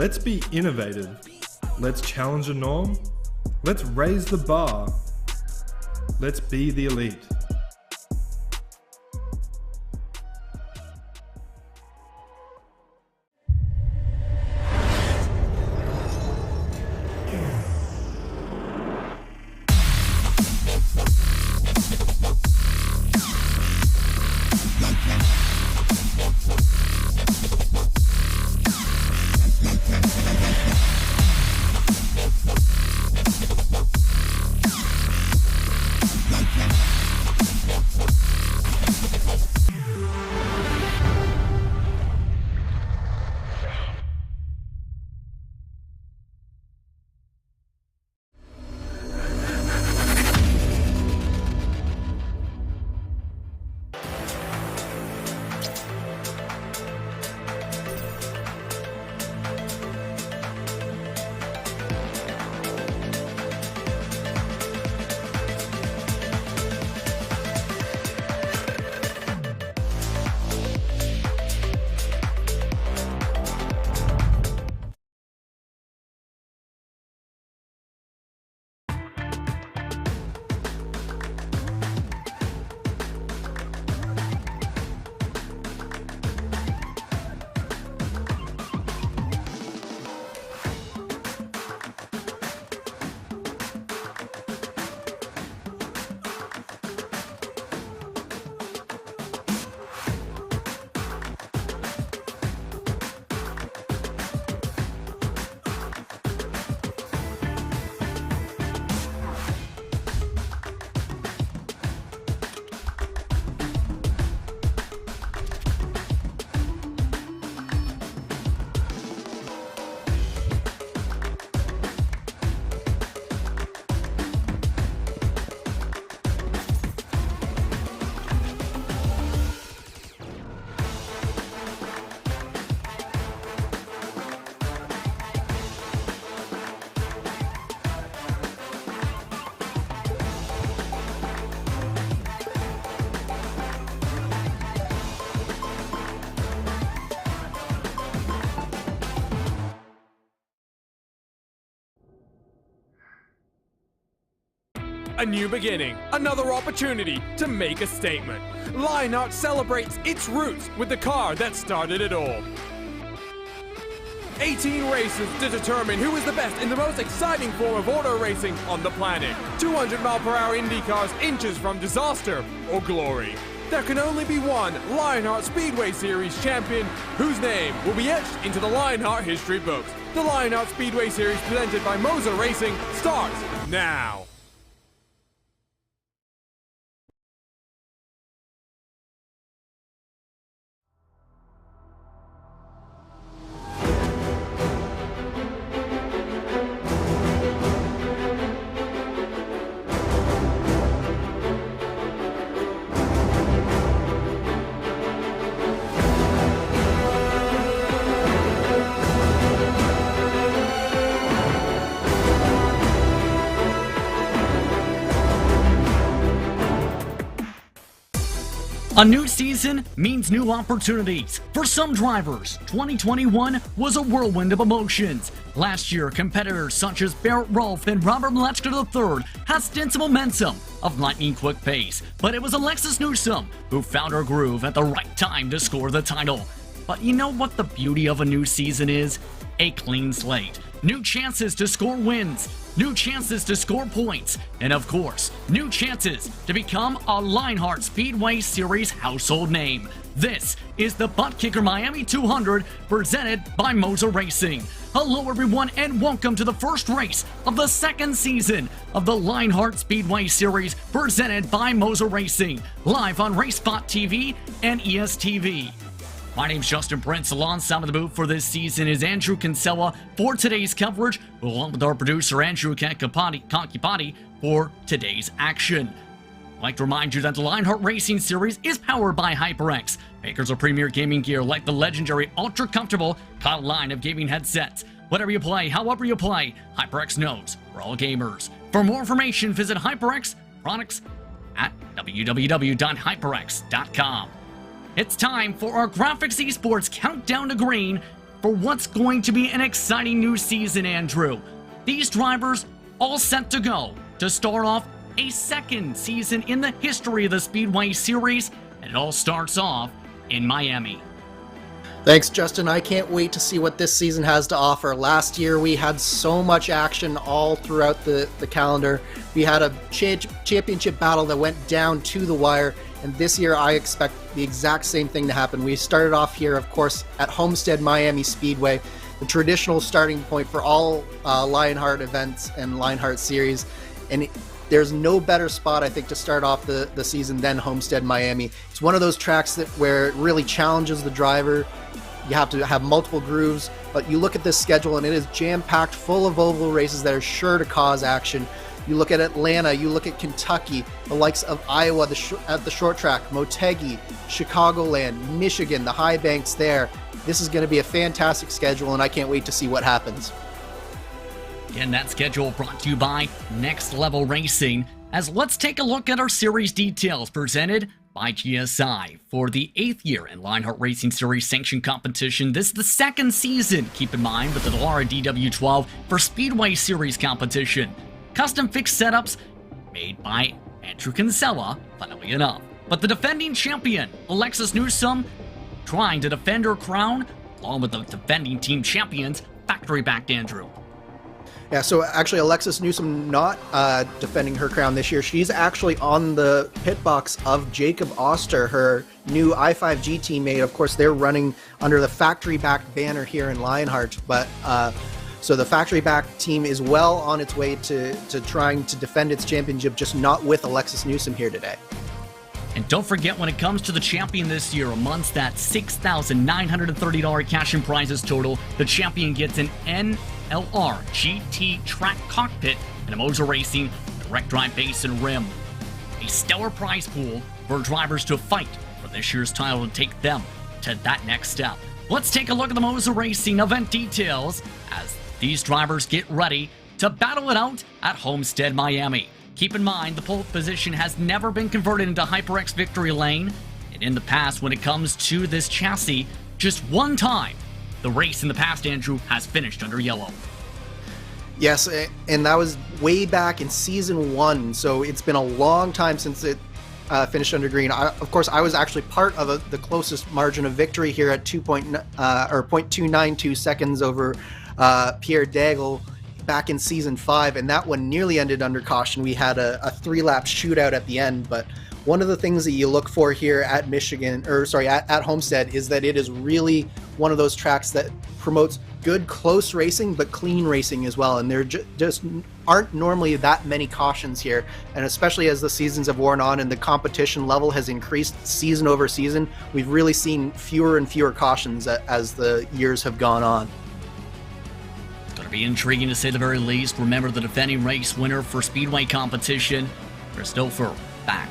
Let's be innovative. Let's challenge a norm. Let's raise the bar. Let's be the elite. A new beginning, another opportunity to make a statement. Lionheart celebrates its roots with the car that started it all. 18 races to determine who is the best in the most exciting form of auto racing on the planet. 200-mile-per-hour Indy cars inches from disaster or glory. There can only be one Lionheart Speedway Series champion whose name will be etched into the Lionheart history books. The Lionheart Speedway Series presented by Moser Racing starts now. A new season means new opportunities. For some drivers, 2021 was a whirlwind of emotions. Last year, competitors such as Barrett Rolfe and Robert Metzger III had stints of momentum of lightning quick pace, but it was Alexis Newsom who found her groove at the right time to score the title. But you know what the beauty of a new season is? A clean slate. New chances to score wins, new chances to score points, and of course, new chances to become a Lionheart Speedway Series household name. This is the ButtKicker Miami 200 presented by Moser Racing. Hello everyone and welcome to the first race of the second season of the Lionheart Speedway Series presented by Moser Racing, live on RaceSpotTV and ESTV. My name's Justin Prince. Alongside the booth for this season is Andrew Kinsella for today's coverage, along with our producer Andrew Kankipati for today's action. I'd like to remind you that the Lionheart Racing Series is powered by HyperX, makers of premier gaming gear like the legendary Ultra Comfortable Kyle line of gaming headsets. Whatever you play, however you play, HyperX knows we're all gamers. For more information, visit HyperX products at www.hyperx.com. It's time for our Graphics Esports Countdown to Green for what's going to be an exciting new season, Andrew. These drivers all set to go to start off a second season in the history of the Speedway Series, and it all starts off in Miami. Thanks, Justin. I can't wait to see what this season has to offer. Last year, we had so much action all throughout the calendar. We had a championship battle that went down to the wire, and this year I expect the exact same thing to happen. We started off here, of course, at Homestead Miami Speedway, the traditional starting point for all Lionheart events and Lionheart series, and there's no better spot, I think, to start off the season than Homestead Miami. It's one of those tracks where it really challenges the driver. You have to have multiple grooves, but you look at this schedule and it is jam-packed full of oval races that are sure to cause action. You look at Atlanta, you look at Kentucky, the likes of Iowa at the short track, Motegi, Chicagoland, Michigan, the high banks there. This is going to be a fantastic schedule, and I can't wait to see what happens. Again, that schedule brought to you by Next Level Racing, as let's take a look at our series details presented by GSI. For the 8th year in Lionheart Racing Series sanctioned competition, this is the second season, keep in mind, with the Dallara DW12 for Speedway Series competition. Custom fixed setups made by Andrew Kinsella, funnily enough. But the defending champion, Alexis Newsom, trying to defend her crown, along with the defending team champions, factory-backed Andrew. Yeah, so actually Alexis Newsom not defending her crown this year. She's actually on the pit box of Jacob Oster, her new i5 GT teammate. Of course, they're running under the factory-backed banner here in Lionheart, but so the factory-backed team is well on its way to trying to defend its championship, just not with Alexis Newsom here today. And don't forget, when it comes to the champion this year, amongst that $6,930 cash and prizes total, the champion gets an NLR GT track cockpit and a Motor Racing direct drive base and rim. A stellar prize pool for drivers to fight for this year's title to take them to that next step. Let's take a look at the Motor Racing event details as these drivers get ready to battle it out at Homestead Miami. Keep in mind, the pole position has never been converted into HyperX victory lane, and in the past, when it comes to this chassis, just one time the race in the past, Andrew, has finished under yellow. Yes, and that was way back in season 1, so it's been a long time since it finished under green. Of course, I was actually part of the closest margin of victory here at 0.292 seconds over Pierre Daigle back in season 5, and that one nearly ended under caution. We had a 3-lap shootout at the end, but one of the things that you look for here at at Homestead is that it is really one of those tracks that promotes good close racing, but clean racing as well, and there just aren't normally that many cautions here, and especially as the seasons have worn on and the competition level has increased season over season, we've really seen fewer and fewer cautions as the years have gone on. Be intriguing to say the very least. Remember, the defending race winner for Speedway competition, Christopher, back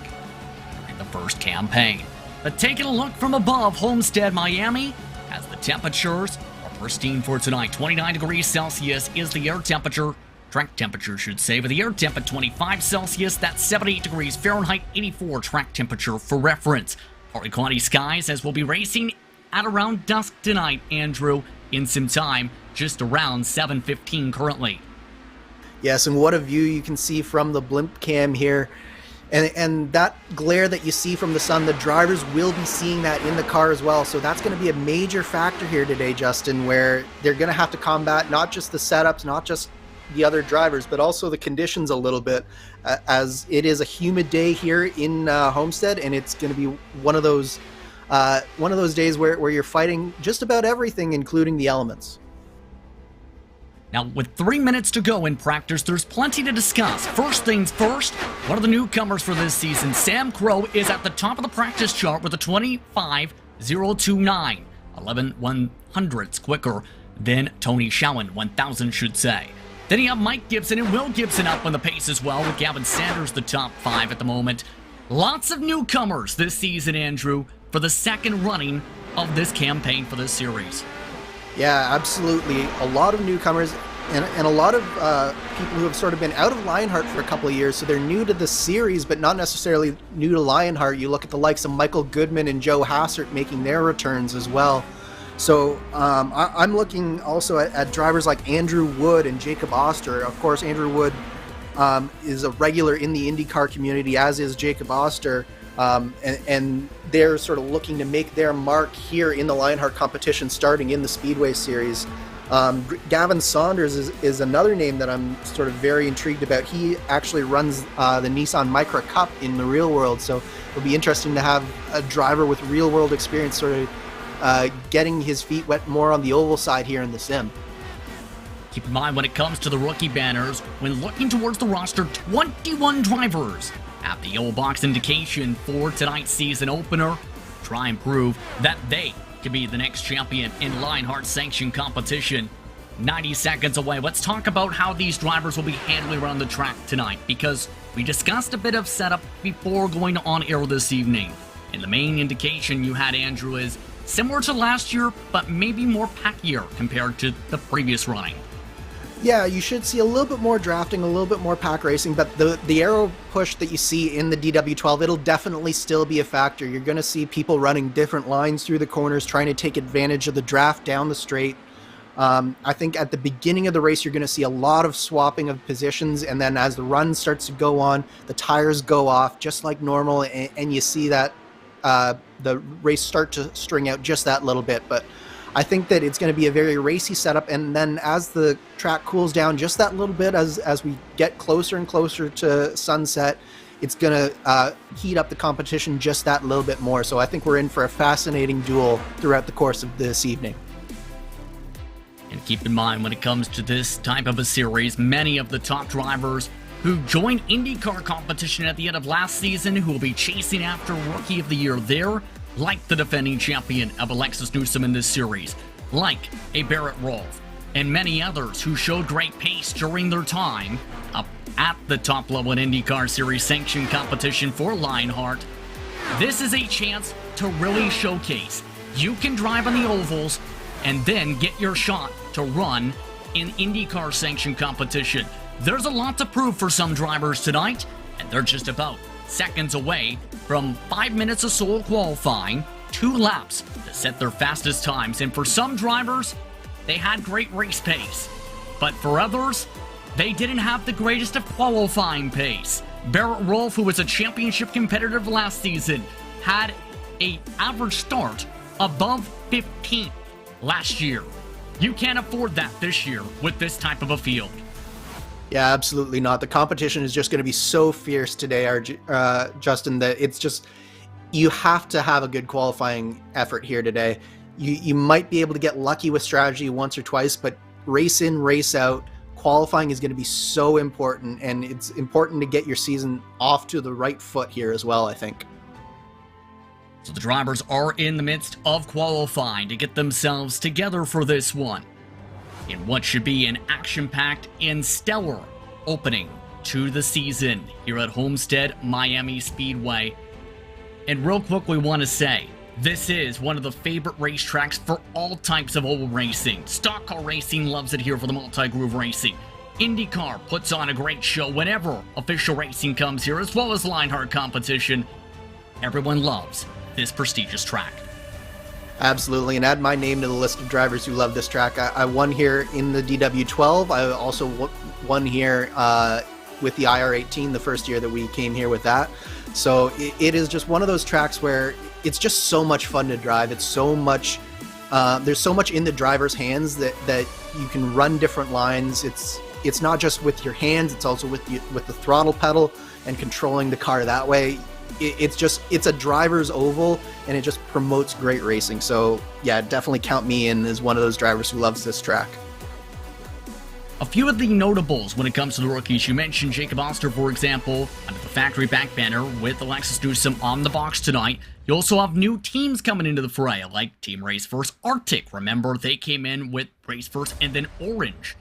in the first campaign. But taking a look from above Homestead Miami, as the temperatures are pristine for tonight. 29 degrees Celsius is the air temperature, track temperature should say, with the air temp at 25 Celsius, that's 78 degrees Fahrenheit, 84 track temperature for reference. Partly cloudy skies as we'll be racing at around dusk tonight, Andrew, in some time, just around 7:15 currently. Yes, and what a view you can see from the blimp cam here. And that glare that you see from the sun, the drivers will be seeing that in the car as well. So that's going to be a major factor here today, Justin, where they're going to have to combat not just the setups, not just the other drivers, but also the conditions a little bit, as it is a humid day here in Homestead, and it's going to be one of those days where you're fighting just about everything, including the elements. Now, with 3 minutes to go in practice, there's plenty to discuss. First things first, one of the newcomers for this season, Sam Crow, is at the top of the practice chart with a 25.029, 11/100ths quicker than Tony Schowen, 1,000 should say. Then you have Mike Gibson and Will Gibson up on the pace as well, with Gavin Sanders the top 5 at the moment. Lots of newcomers this season, Andrew, for the second running of this campaign for this series. Yeah, absolutely. A lot of newcomers and a lot of people who have sort of been out of Lionheart for a couple of years, so they're new to the series, but not necessarily new to Lionheart. You look at the likes of Michael Goodman and Joe Hassert making their returns as well. So I'm looking also at drivers like Andrew Wood and Jacob Oster. Of course, Andrew Wood is a regular in the IndyCar community, as is Jacob Oster. And they're sort of looking to make their mark here in the Lionheart competition starting in the Speedway series. Gavin Saunders is another name that I'm sort of very intrigued about. He actually runs the Nissan Micra Cup in the real world, so it'll be interesting to have a driver with real world experience sort of getting his feet wet more on the oval side here in the sim. Keep in mind when it comes to the rookie banners, when looking towards the roster, 21 drivers have the yellow box indication for tonight's season opener. Try and prove that they can be the next champion in Lionheart sanctioned competition. 90 seconds away. Let's talk about how these drivers will be handling around the track tonight, because we discussed a bit of setup before going on air this evening. And the main indication you had, Andrew, is similar to last year, but maybe more packier compared to the previous running. Yeah, you should see a little bit more drafting, a little bit more pack racing, but the aero push that you see in the DW12, it'll definitely still be a factor. You're going to see people running different lines through the corners, trying to take advantage of the draft down the straight. I think at the beginning of the race, you're going to see a lot of swapping of positions, and then as the run starts to go on, the tires go off just like normal, and you see that the race start to string out just that little bit. But I think that it's going to be a very racy setup, and then as the track cools down just that little bit, as we get closer and closer to sunset, it's going to heat up the competition just that little bit more. So I think we're in for a fascinating duel throughout the course of this evening. And keep in mind, when it comes to this type of a series, many of the top drivers who joined IndyCar competition at the end of last season, who will be chasing after Rookie of the Year there, like the defending champion of Alexis Newsom in this series, like a Barrett Rolfe, and many others who showed great pace during their time up at the top level in IndyCar Series sanctioned competition for Lionheart. This is a chance to really showcase you can drive on the ovals and then get your shot to run in IndyCar sanctioned competition. There's a lot to prove for some drivers tonight, and they're just about seconds away from 5 minutes of solo qualifying, 2 laps to set their fastest times. And for some drivers, they had great race pace, but for others, they didn't have the greatest of qualifying pace. Barrett Rolfe, who was a championship competitor last season, had an average start above 15th last year. You can't afford that this year with this type of a field. Yeah, absolutely not. The competition is just going to be so fierce today, Justin, that it's just, you have to have a good qualifying effort here today. You might be able to get lucky with strategy once or twice, but race in, race out, qualifying is going to be so important, and it's important to get your season off to the right foot here as well, I think. So the drivers are in the midst of qualifying to get themselves together for this one, in what should be an action-packed and stellar opening to the season here at Homestead Miami Speedway. And real quick, we want to say, this is one of the favorite racetracks for all types of oval racing. Stock car racing loves it here for the multi-groove racing. IndyCar puts on a great show whenever official racing comes here, as well as Lionheart competition. Everyone loves this prestigious track. Absolutely, and add my name to the list of drivers who love this track. I won here in the DW12. I also won here with the IR18 the first year that we came here with that. So it is just one of those tracks where it's just so much fun to drive. It's so much, there's so much in the driver's hands that you can run different lines. It's not just with your hands, it's also with the throttle pedal and controlling the car that way. It's a driver's oval, and it just promotes great racing. So yeah, definitely count me in as one of those drivers who loves this track. A few of the notables when it comes to the rookies. You mentioned Jacob Oster, for example, under the factory back banner with Alexis Newsom on the box tonight. You also have new teams coming into the fray, like Team Race First Arctic. Remember, they came in with Race First and then Orange.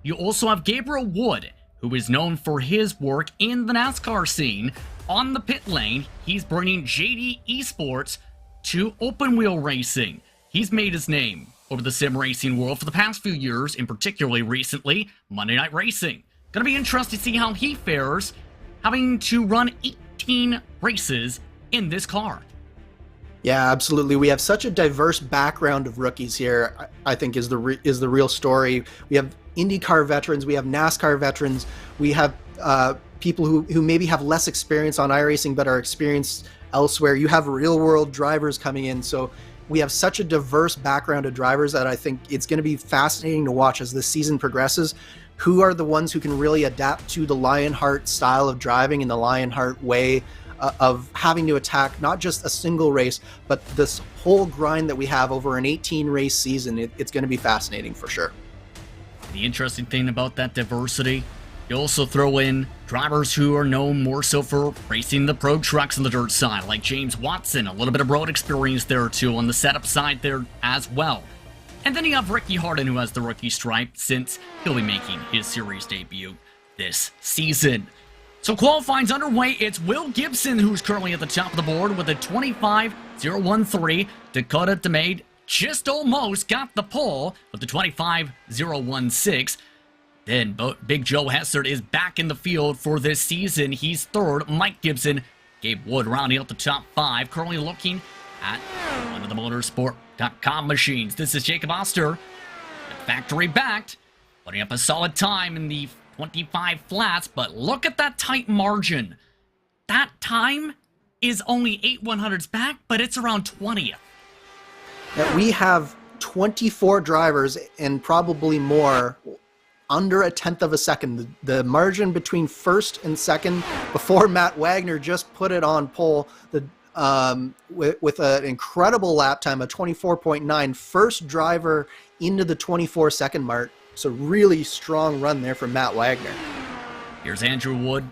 You also have Gabriel Wood, who is known for his work in the NASCAR scene. On the pit lane, he's bringing JD Esports to open wheel racing. He's made his name over the sim racing world for the past few years, and particularly recently, Monday Night Racing. Gonna be interesting to see how he fares, having to run 18 races in this car. Yeah, absolutely. We have such a diverse background of rookies here. I think is the real story. We have IndyCar veterans, we have NASCAR veterans, we have people who maybe have less experience on iRacing but are experienced elsewhere. You have real world drivers coming in, so we have such a diverse background of drivers that I think it's going to be fascinating to watch as the season progresses. Who are the ones who can really adapt to the Lionheart style of driving and the Lionheart way of having to attack not just a single race, but this whole grind that we have over an 18 race season. It's going to be fascinating for sure. The interesting thing about that diversity, you also throw in drivers who are known more so for racing the pro trucks on the dirt side, like James Watson, a little bit of road experience there too on the setup side there as well. And then you have Ricky Harden, who has the rookie stripe since he'll be making his series debut this season. So qualifying's underway. It's Will Gibson who's currently at the top of the board with a 25.013. Dakota DeMade just almost got the pole with the 25.016. Then Big Joe Hessert is back in the field for this season. He's third. Mike Gibson, Gabe Wood rounding out the top 5. Currently looking at one of the motorsport.com machines. This is Jacob Oster, factory backed, putting up a solid time in the 25 flats, but look at that tight margin. That time is only 8/100ths back, but it's around 20th. Now, we have 24 drivers and probably more under a tenth of a second. The margin between first and second before Matt Wagner just put it on pole, with an incredible lap time, a 24.9, first driver into the 24-second mark. So really strong run there from Matt Wagner. Here's Andrew Wood,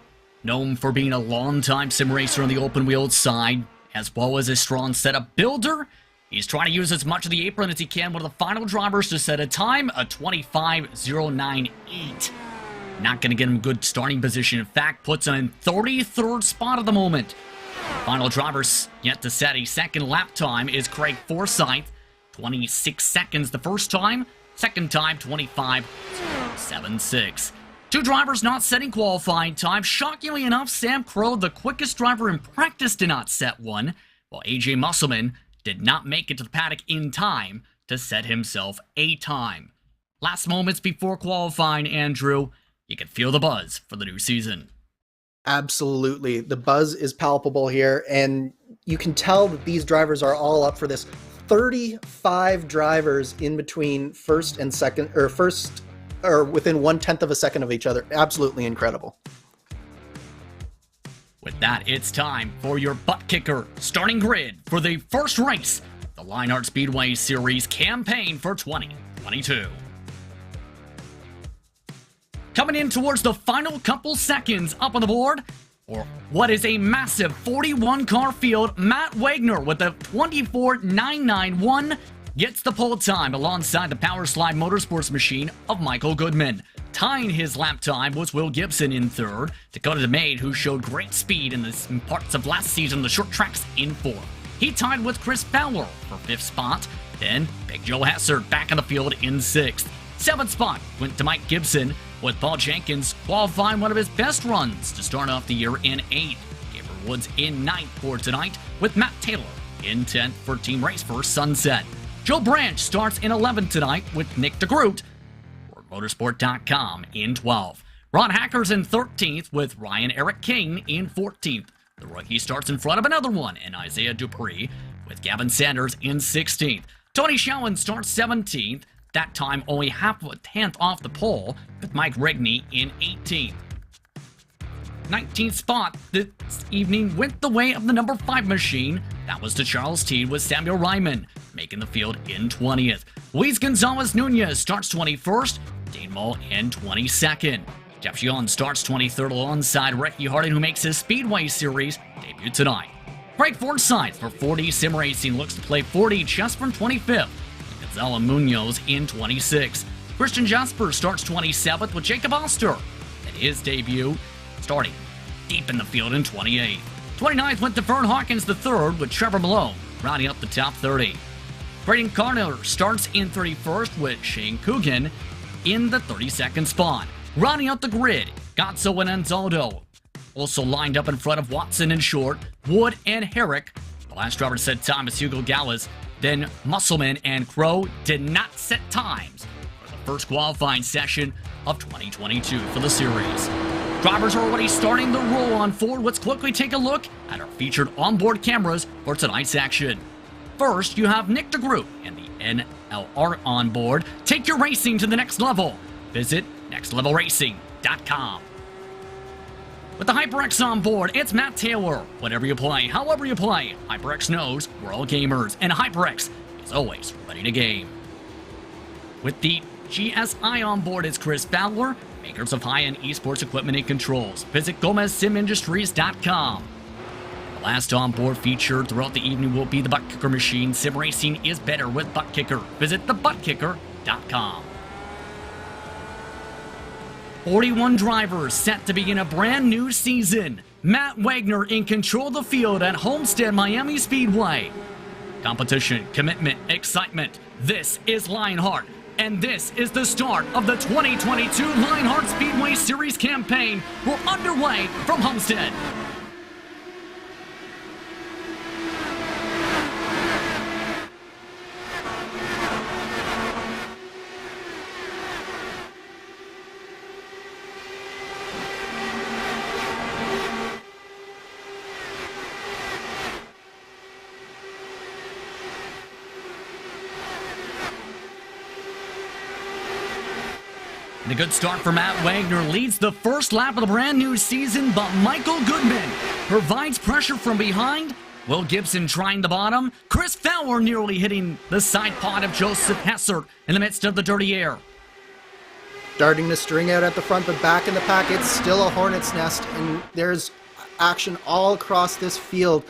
known for being a long-time sim racer on the open-wheeled side, as well as a strong setup builder. He's trying to use as much of the apron as he can, one of the final drivers to set a time, a 25.098. Not going to get him a good starting position. In fact, puts him in 33rd spot at the moment. Final drivers yet to set a second lap time is Craig Forsyth, 26 seconds the first time. Second time, 25.076. Two drivers not setting qualifying time. Shockingly enough, Sam Crow, the quickest driver in practice, did not set one, while AJ Musselman did not make it to the paddock in time to set himself a time. Last moments before qualifying, Andrew, you can feel the buzz for the new season. Absolutely. The buzz is palpable here, and you can tell that these drivers are all up for this. 35 drivers in between first and second, or within 1/10 of a second of each other. Absolutely incredible. With that, it's time for your ButtKicker starting grid for the first race, the Lionheart Speedway Series campaign for 2022. Coming in towards the final couple seconds up on the board, or what is a massive 41-car field, Matt Wagner with a 24.991 gets the pole time alongside the Power Slide Motorsports machine of Michael Goodman. Tying his lap time was Will Gibson in third. Dakota DeMade, who showed great speed in the parts of last season, the short tracks, in fourth. He tied with Chris Fowler for fifth spot. Then Big Joe Hessert back in the field in sixth. Seventh spot went to Mike Gibson, with Paul Jenkins qualifying one of his best runs to start off the year in 8th. Gabriel Woods in 9th for tonight, with Matt Taylor in 10th for Team Race for Sunset. Joe Branch starts in 11th tonight, with Nick DeGroot for Motorsport.com in 12th. Ron Hacker's in 13th, with Ryan Eric King in 14th. The rookie starts in front of another one in Isaiah Dupree, with Gavin Sanders in 16th. Tony Schowen starts 17th. That time only half of a tenth off the pole, with Mike Rigney in 18th. 19th spot this evening went the way of the number 5 machine. That was to Charles Teed, with Samuel Ryman making the field in 20th. Luis Gonzalez Nunez starts 21st, Dane Mull in 22nd. Jeff Gion starts 23rd alongside Ricky Harding, who makes his Speedway Series debut tonight. Craig Forsyth for 4D Sim Racing looks to play 4D just from 25th. Gonzalo Munoz in 26th. Christian Jasper starts 27th, with Jacob Oster at his debut, starting deep in the field in 28th. 29th went to Vern Hawkins III, with Trevor Malone rounding up the top 30. Braden Carter starts in 31st, with Shane Coogan in the 32nd spot. Rounding out the grid, Gatso and Anzaldo also lined up in front of Watson and Short, Wood and Herrick, last driver to set time is Hugo Gallas. Then Musselman and Crow did not set times for the first qualifying session of 2022 for the series. Drivers are already starting the roll on Ford. Let's quickly take a look at our featured onboard cameras for tonight's action. First, you have Nick DeGroot and the NLR on board. Take your racing to the next level. Visit nextlevelracing.com. With the HyperX on board, it's Matt Taylor. Whatever you play, however you play, HyperX knows we're all gamers, and HyperX is always ready to game. With the GSI on board, it's Chris Fowler, makers of high-end esports equipment and controls. Visit GomezSimIndustries.com. The last on-board feature throughout the evening will be the ButtKicker machine. Sim racing is better with ButtKicker. Visit thebuttkicker.com. 41 drivers set to begin a brand new season. Matt Wagner in control of the field at Homestead Miami Speedway. Competition, commitment, excitement. This is Lionheart, and this is the start of the 2022 Lionheart Speedway Series campaign. We're underway from Homestead. And a good start for Matt Wagner leads the first lap of the brand new season, but Michael Goodman provides pressure from behind. Will Gibson trying the bottom. Chris Fowler nearly hitting the side pod of Joseph Hessert in the midst of the dirty air. Starting to string out at the front, but back in the pack, it's still a hornet's nest, and there's action all across this field.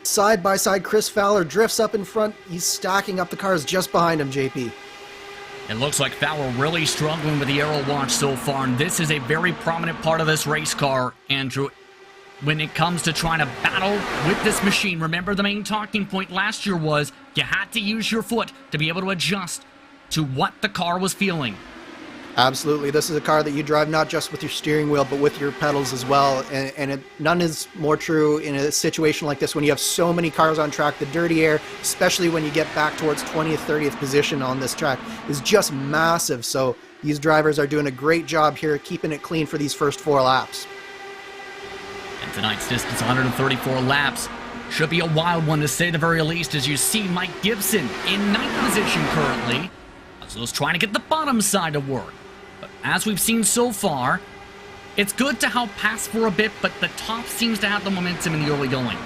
Side by side, Chris Fowler drifts up in front. He's stacking up the cars just behind him, JP. It looks like Fowler really struggling with the aero launch so far, and this is a very prominent part of this race car, Andrew. When it comes to trying to battle with this machine, remember the main talking point last year was you had to use your foot to be able to adjust to what the car was feeling. Absolutely. This is a car that you drive not just with your steering wheel, but with your pedals as well. And none is more true in a situation like this when you have so many cars on track. The dirty air, especially when you get back towards 20th, 30th position on this track, is just massive. So these drivers are doing a great job here, keeping it clean for these first 4 laps. And tonight's distance, 134 laps. Should be a wild one to say the very least, as you see Mike Gibson in 9th position currently. So he's trying to get the bottom side to work. But as we've seen so far, it's good to help pass for a bit, but the top seems to have the momentum in the early going.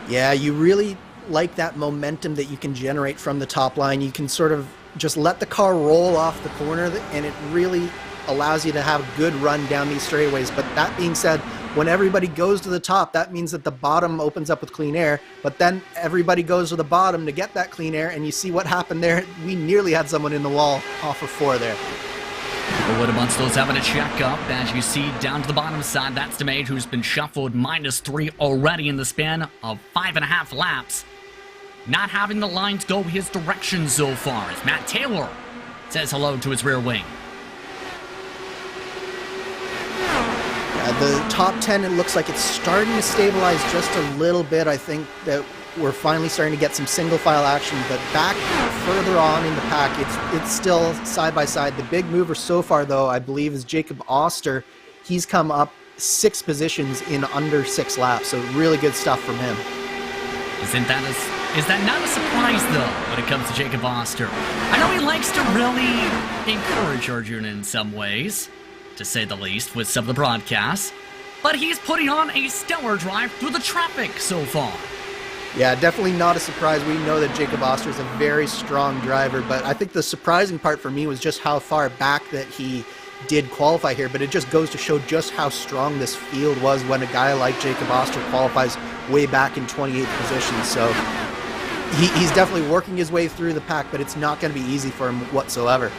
Yeah, you really like that momentum that you can generate from the top line. You can sort of just let the car roll off the corner, and it really allows you to have a good run down these straightaways. But that being said, when everybody goes to the top, that means that the bottom opens up with clean air, but then everybody goes to the bottom to get that clean air, and you see what happened there. We nearly had someone in the wall off of 4 there. Wood amongst those having a check up, as you see down to the bottom side. That's the mate who's been shuffled -3 already in the span of 5.5 laps. Not having the lines go his direction so far as Matt Taylor says hello to his rear wing. The top 10, it looks like it's starting to stabilize just a little bit. I think that we're finally starting to get some single file action, but back further on in the pack, it's still side by side. The big mover so far, though, I believe, is Jacob Oster. He's come up 6 positions in under 6 laps, so really good stuff from him. Is that not a surprise, though, when it comes to Jacob Oster? I know he likes to really encourage Arjuna in some ways, to say the least, with some of the broadcasts, but he's putting on a stellar drive through the traffic so far. Yeah, definitely not a surprise. We know that Jacob Oster is a very strong driver, but I think the surprising part for me was just how far back that he did qualify here, but it just goes to show just how strong this field was when a guy like Jacob Oster qualifies way back in 28th position. So he's definitely working his way through the pack, but it's not going to be easy for him whatsoever.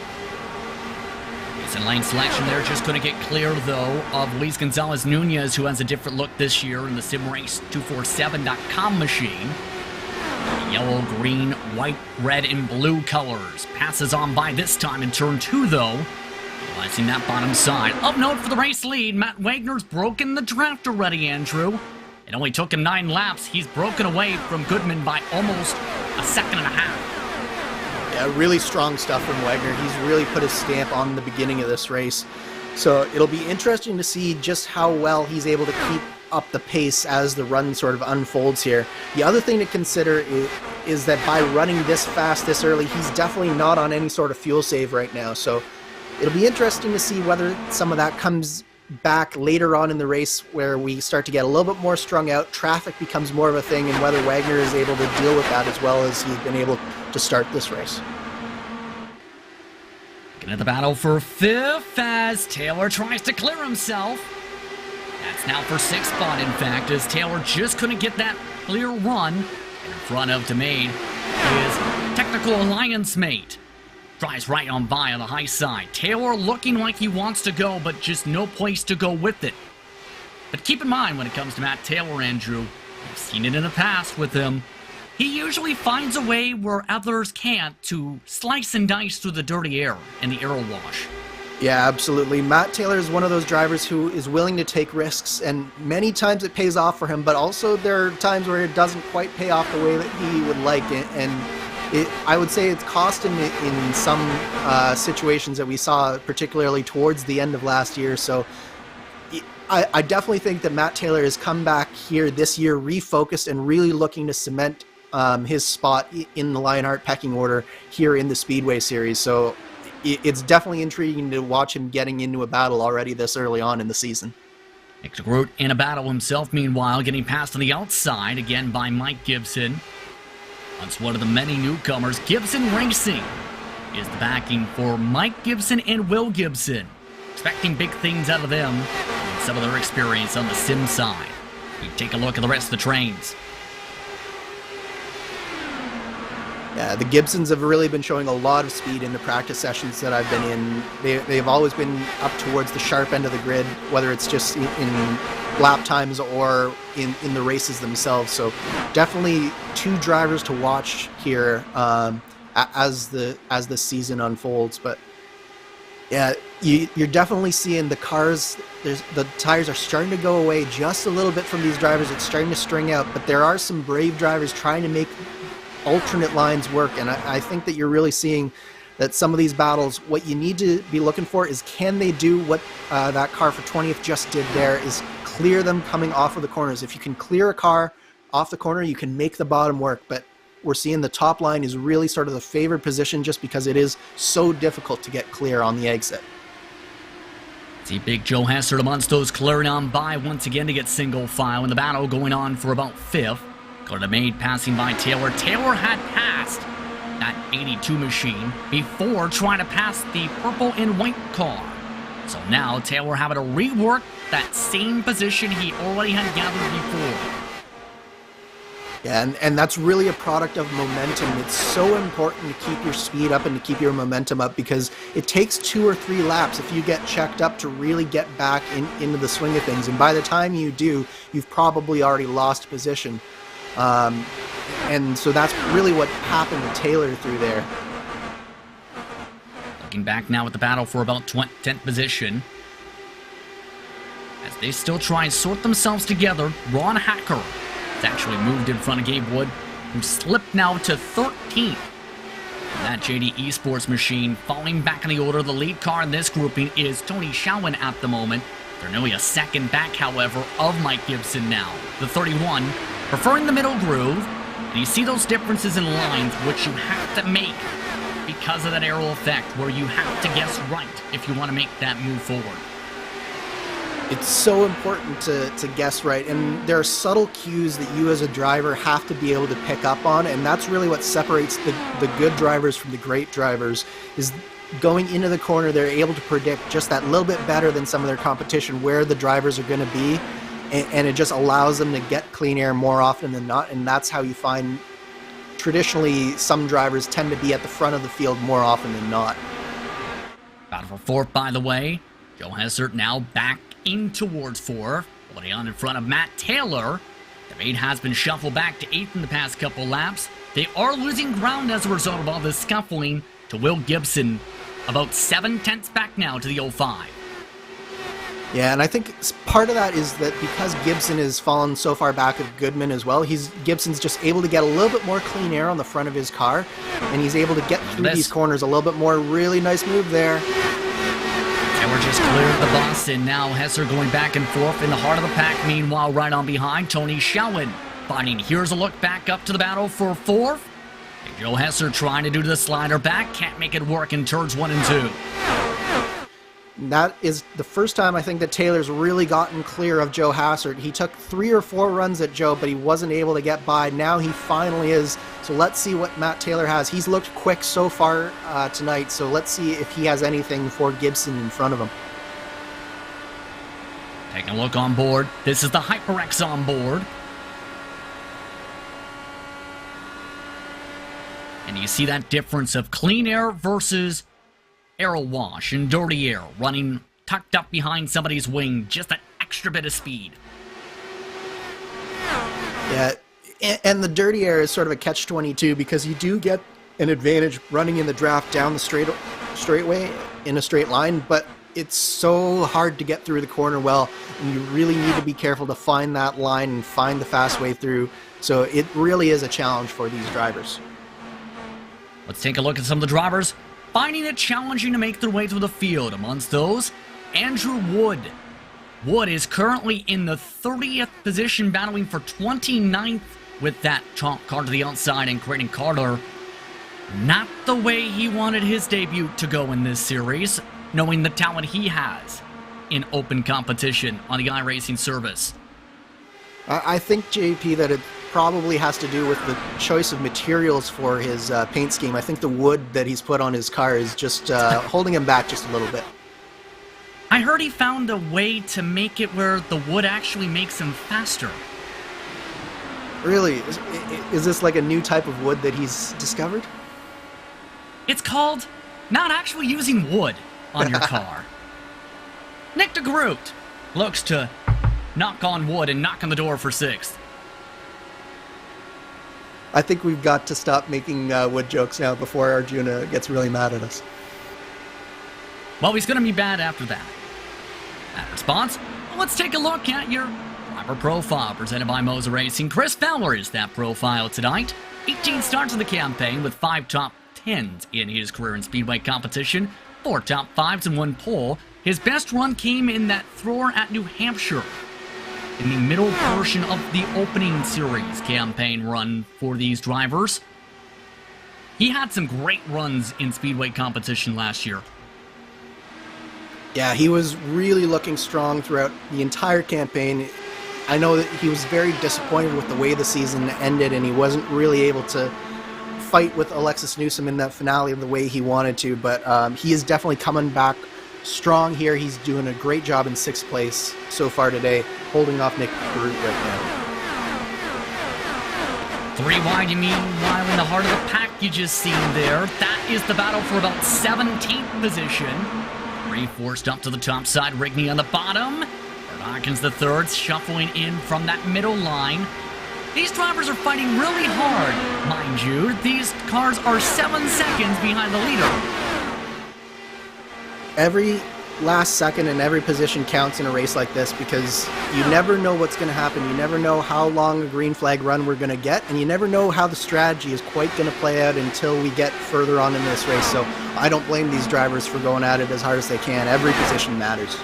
And lane selection there, just going to get clear, though, of Luis Gonzalez Nunez, who has a different look this year in the SimRace247.com machine. Yellow, green, white, red, and blue colors. Passes on by this time in turn 2, though. Utilizing that bottom side. Of note for the race lead, Matt Wagner's broken the draft already, Andrew. It only took him 9 laps. He's broken away from Goodman by almost a second and a half. Yeah, really strong stuff from Wagner. He's really put his stamp on the beginning of this race. So it'll be interesting to see just how well he's able to keep up the pace as the run sort of unfolds here. The other thing to consider is that by running this fast this early, he's definitely not on any sort of fuel save right now. So it'll be interesting to see whether some of that comes back later on in the race where we start to get a little bit more strung out, traffic becomes more of a thing, and whether Wagner is able to deal with that as well as he's been able to start this race. Into the battle for 5th as Taylor tries to clear himself. That's now for 6th spot, in fact, as Taylor just couldn't get that clear run. In front of DeMade, his technical alliance mate. Drives right on by on the high side. Taylor looking like he wants to go, but just no place to go with it. But keep in mind when it comes to Matt Taylor, Andrew, we've seen it in the past with him. He usually finds a way where others can't to slice and dice through the dirty air and the aero wash. Yeah, absolutely. Matt Taylor is one of those drivers who is willing to take risks, and many times it pays off for him, but also there are times where it doesn't quite pay off the way that he would like it, and I would say it's cost him in some situations that we saw, particularly towards the end of last year. So I definitely think that Matt Taylor has come back here this year refocused and really looking to cement his spot in the Lionheart pecking order here in the Speedway series. So it's definitely intriguing to watch him getting into a battle already this early on in the season. Nick DeGroot in a battle himself, meanwhile, getting passed on the outside again by Mike Gibson. Once one of the many newcomers, Gibson Racing is the backing for Mike Gibson and Will Gibson. Expecting big things out of them and some of their experience on the sim side. We take a look at the rest of the trains. Yeah, the Gibsons have really been showing a lot of speed in the practice sessions that I've been in. They've always been up towards the sharp end of the grid, whether it's just in lap times or in the races themselves. So definitely 2 drivers to watch here as the season unfolds. But yeah, you're definitely seeing the cars, the tires are starting to go away just a little bit from these drivers. It's starting to string out, but there are some brave drivers trying to make alternate lines work, and I think that you're really seeing that some of these battles, what you need to be looking for is, can they do what that car for 20th just did there, is clear them coming off of the corners. If you can clear a car off the corner, you can make the bottom work, but we're seeing the top line is really sort of the favored position just because it is so difficult to get clear on the exit. See Big Joe Hester amongst those clearing on by once again to get single file in the battle going on for about 5th. Could have made passing by Taylor. Taylor had passed that 82 machine before trying to pass the purple and white car. So now Taylor having to rework that same position he already had gathered before. Yeah, and that's really a product of momentum. It's so important to keep your speed up and to keep your momentum up because it takes 2 or 3 laps if you get checked up to really get back into the swing of things. And by the time you do, you've probably already lost position. And so that's really what happened to Taylor through there. Looking back now at the battle for about 10th position. As they still try and sort themselves together, Ron Hacker has actually moved in front of Gabe Wood, who slipped now to 13th. And that JD Esports machine falling back in the order. The lead car in this grouping is Tony Schowen at the moment. They're nearly a second back, however, of Mike Gibson now. The 31, preferring the middle groove. And you see those differences in lines, which you have to make because of that aero effect, where you have to guess right if you want to make that move forward. It's so important to guess right, and there are subtle cues that you as a driver have to be able to pick up on, and that's really what separates the good drivers from the great drivers, is going into the corner, they're able to predict just that little bit better than some of their competition where the drivers are going to be, and it just allows them to get clean air more often than not, and that's how you find traditionally some drivers tend to be at the front of the field more often than not. Battle for 4th, by the way. Joe Hessert now back in towards 4th, holding on in front of Matt Taylor. The maid has been shuffled back to 8th in the past couple laps. They are losing ground as a result of all this scuffling to Will Gibson. About 7 tenths back now to the 05. Yeah, and I think part of that is that because Gibson has fallen so far back of Goodman as well, Gibson's just able to get a little bit more clean air on the front of his car, and he's able to get through these corners a little bit more. Really nice move there. And we're just cleared the bus, and now Hesser going back and forth in the heart of the pack. Meanwhile, right on behind, Tony Schowen fighting. Here's a look back up to the battle for fourth. And Joe Hesser trying to do the slider back. Can't make it work in turns 1 and 2. That is the first time I think that Taylor's really gotten clear of Joe Hassert. He took 3 or 4 runs at Joe, but he wasn't able to get by. Now he finally is. So let's see what Matt Taylor has. He's looked quick so far tonight, so let's see if he has anything for Gibson in front of him. Taking a look on board. This is the HyperX on board. And you see that difference of clean air versus aero wash and dirty air running tucked up behind somebody's wing. Just an extra bit of speed. Yeah, and the dirty air is sort of a catch-22 because you do get an advantage running in the draft down the straightway in a straight line, but it's so hard to get through the corner well, and you really need to be careful to find that line and find the fast way through. So it really is a challenge for these drivers. Let's take a look at some of the drivers finding it challenging to make their way through the field. Amongst those, Andrew Wood. Wood is currently in the 30th position, battling for 29th with that chalk car to the outside and creating Carter. Not the way he wanted his debut to go in this series, knowing the talent he has in open competition on the iRacing service. I think, JP, that it probably has to do with the choice of materials for his paint scheme. I think the wood that he's put on his car is just holding him back just a little bit. I heard he found a way to make it where the wood actually makes him faster. Really? Is this like a new type of wood that he's discovered? It's called not actually using wood on your car. Nick DeGroot looks to knock on wood and knock on the door for 6th. I think we've got to stop making wood jokes now before Arjuna gets really mad at us. Well, he's going to be bad after that. That response? Well, let's take a look at your driver profile presented by Moser Racing. Chris Fowler is that profile tonight. 18 starts in the campaign with 5 top 10s in his career in Speedway competition, 4 top 5s and 1 pole. His best run came in that thrower at New Hampshire in the middle portion of the opening series campaign run for these drivers. He had some great runs in Speedway competition last year. Yeah, he was really looking strong throughout the entire campaign. I know that he was very disappointed with the way the season ended, and he wasn't really able to fight with Alexis Newsom in that finale the way he wanted to, but he is definitely coming back strong here. He's doing a great job in 6th place so far today, holding off Nick Groot right now. 3 wide, you meanwhile in the heart of the pack you just seen there. That is the battle for about 17th position. 3 forced up to the top side, Rigney on the bottom. Bert Hawkins the third, shuffling in from that middle line. These drivers are fighting really hard, mind you. These cars are 7 seconds behind the leader. Every last second and every position counts in a race like this because you never know what's going to happen. You never know how long a green flag run we're going to get, and you never know how the strategy is quite going to play out until we get further on in this race. So I don't blame these drivers for going at it as hard as they can. Every position matters.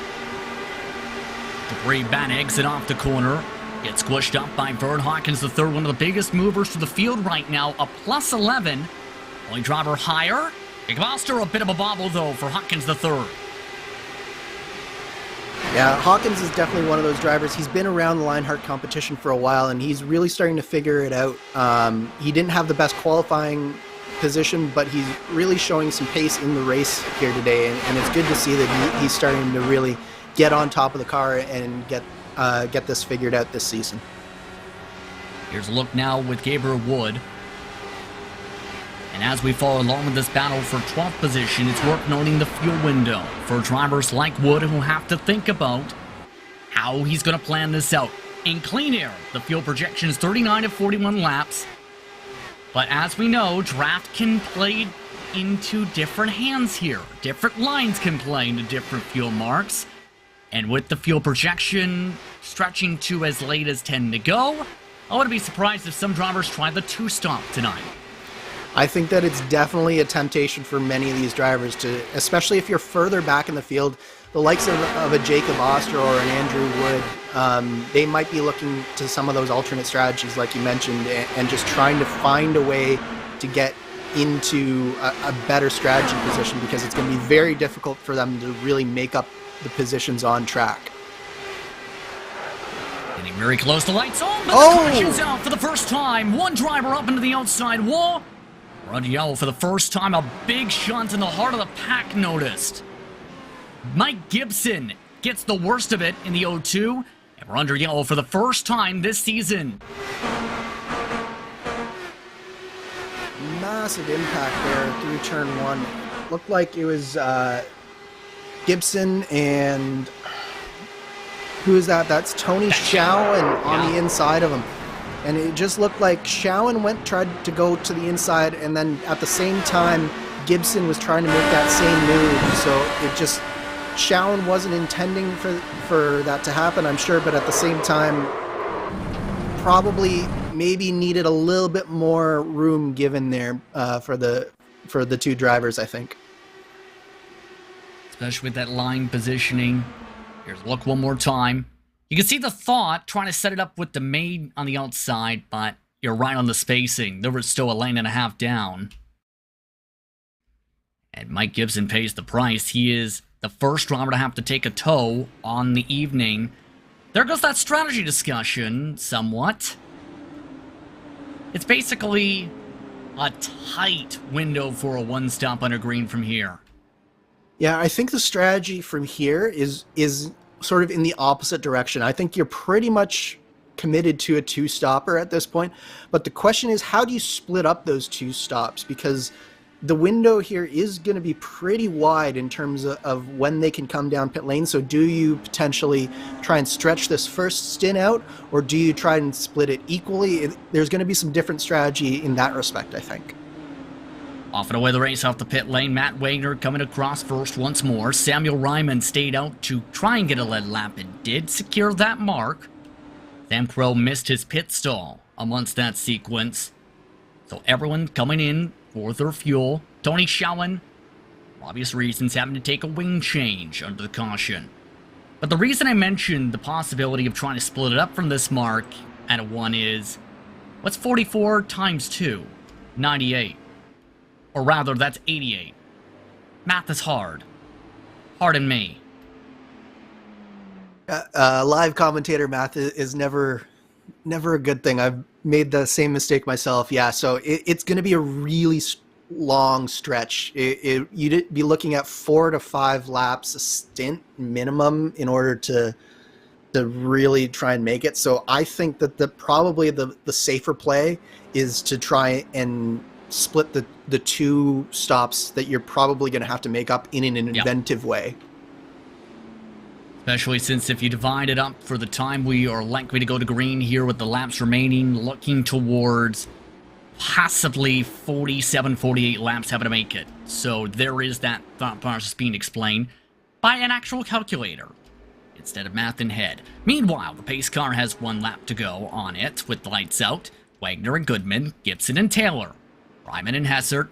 Debris bad exit off the corner. Gets squished up by Vern Hawkins the third, one of the biggest movers for the field right now, a plus 11. Only driver higher. Gvaster, a bit of a bobble, though, for Hawkins the third. Yeah, Hawkins is definitely one of those drivers. He's been around the Lionheart competition for a while, and he's really starting to figure it out. He didn't have the best qualifying position, but he's really showing some pace in the race here today, and it's good to see that he's starting to really get on top of the car and get this figured out this season. Here's a look now with Gabriel Wood. And as we follow along with this battle for 12th position, it's worth noting the fuel window for drivers like Wood who have to think about how he's going to plan this out. In clean air, the fuel projection is 39 to 41 laps. But as we know, draft can play into different hands here. Different lines can play into different fuel marks. And with the fuel projection stretching to as late as 10 to go, I wouldn't be surprised if some drivers try the two-stop tonight. I think that it's definitely a temptation for many of these drivers to, especially if you're further back in the field, the likes of a Jacob Oster or an Andrew Wood, they might be looking to some of those alternate strategies like you mentioned and just trying to find a way to get into a better strategy position, because it's going to be very difficult for them to really make up the positions on track. Getting very close to lights on, but the caution's out for the first time. One driver up into the outside wall. We're under yellow for the first time. A big shunt in the heart of the pack noticed. Mike Gibson gets the worst of it in the O2, and we're under yellow for the first time this season. Massive impact there through turn one. Looked like it was Gibson and who is that? That's Tony Schowen on the inside of him. And it just looked like Schowen tried to go to the inside, and then at the same time, Gibson was trying to make that same move. So it just, Schowen wasn't intending for that to happen, I'm sure, but at the same time, probably maybe needed a little bit more room given there for the two drivers, I think. Especially with that line positioning. Here's a look one more time. You can see the thought trying to set it up with the maid on the outside, but you're right on the spacing. There was still a lane and a half down. And Mike Gibson pays the price. He is the first driver to have to take a tow on the evening. There goes that strategy discussion, somewhat. It's basically a tight window for a one-stop under green from here. Yeah, I think the strategy from here is sort of in the opposite direction. I think you're pretty much committed to a two-stopper at this point, but the question is, how do you split up those two stops? Because the window here is going to be pretty wide in terms of when they can come down pit lane. So do you potentially try and stretch this first stint out, or do you try and split it equally? There's going to be some different strategy in that respect, I think. Off and away the race off the pit lane. Matt Wagner coming across first once more. Samuel Ryman stayed out to try and get a lead lap and did secure that mark. Sam Crow missed his pit stall amongst that sequence. So everyone coming in for their fuel. Tony Schowen, for obvious reasons, having to take a wing change under the caution. But the reason I mentioned the possibility of trying to split it up from this mark at a 1 is, what's 44 times 2? 98. Or rather, that's 88. Math is hard. Pardon me. Live commentator math is never a good thing. I've made the same mistake myself. Yeah, so it's going to be a really long stretch. You'd be looking at 4 to 5 laps a stint minimum in order to really try and make it. So I think that probably the safer play is to try and split the two stops that you're probably going to have to make up in an inventive way. Especially since if you divide it up for the time we are likely to go to green here with the laps remaining, looking towards possibly 47, 48 laps having to make it. So there is that thought process being explained by an actual calculator instead of math in head. Meanwhile, the pace car has 1 lap to go on it with the lights out. Wagner and Goodman, Gibson and Taylor, Ryman and Hessert.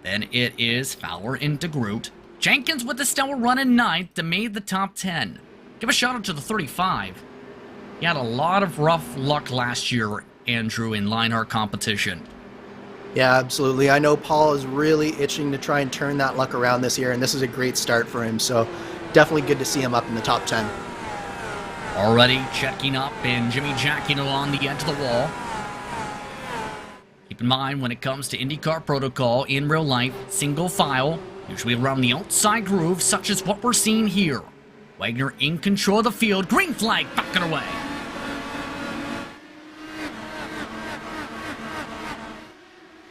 Then it is Fowler into Groot. Jenkins with the stellar run in 9th that made the top 10. Give a shout out to the 35. He had a lot of rough luck last year, Andrew, in Lionheart competition. Yeah, absolutely. I know Paul is really itching to try and turn that luck around this year, and this is a great start for him. So definitely good to see him up in the top 10. Already checking up and Jimmy jacking along the edge of the wall. Keep in mind, when it comes to IndyCar protocol in real life, single file, usually around the outside groove, such as what we're seeing here. Wagner in control of the field. Green flag, back it away.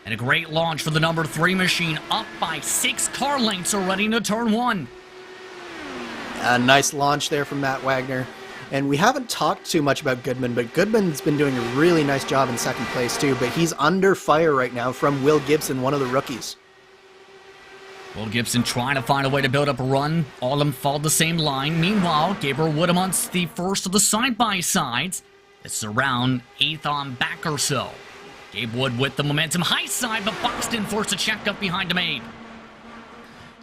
And a great launch for the number 3 machine, up by 6 car lengths already into turn 1. A nice launch there from Matt Wagner. And we haven't talked too much about Goodman, but Goodman's been doing a really nice job in second place too, but he's under fire right now from Will Gibson, one of the rookies. Will Gibson trying to find a way to build up a run. All of them followed the same line. Meanwhile, Gabriel Wood amongst the first of the side-by-sides. This is around 8th on back or so. Gabe Wood with the momentum high side, but Buxton forced a check up behind DeMade.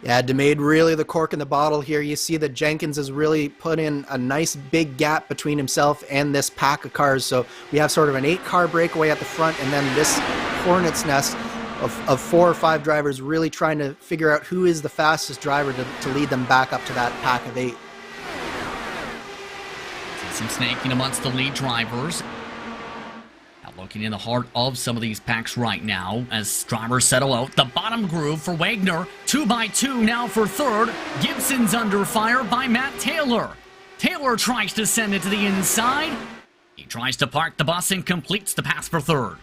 Yeah, DeMade really the cork in the bottle here. You see that Jenkins has really put in a nice big gap between himself and this pack of cars. So we have sort of an 8-car breakaway at the front, and then this hornet's nest of 4 or 5 drivers really trying to figure out who is the fastest driver to lead them back up to that pack of 8. Some snaking amongst the lead drivers. Looking in the heart of some of these packs right now as drivers settle out. The bottom groove for Wagner. 2x2 now for third. Gibson's under fire by Matt Taylor. Taylor tries to send it to the inside. He tries to park the bus and completes the pass for third.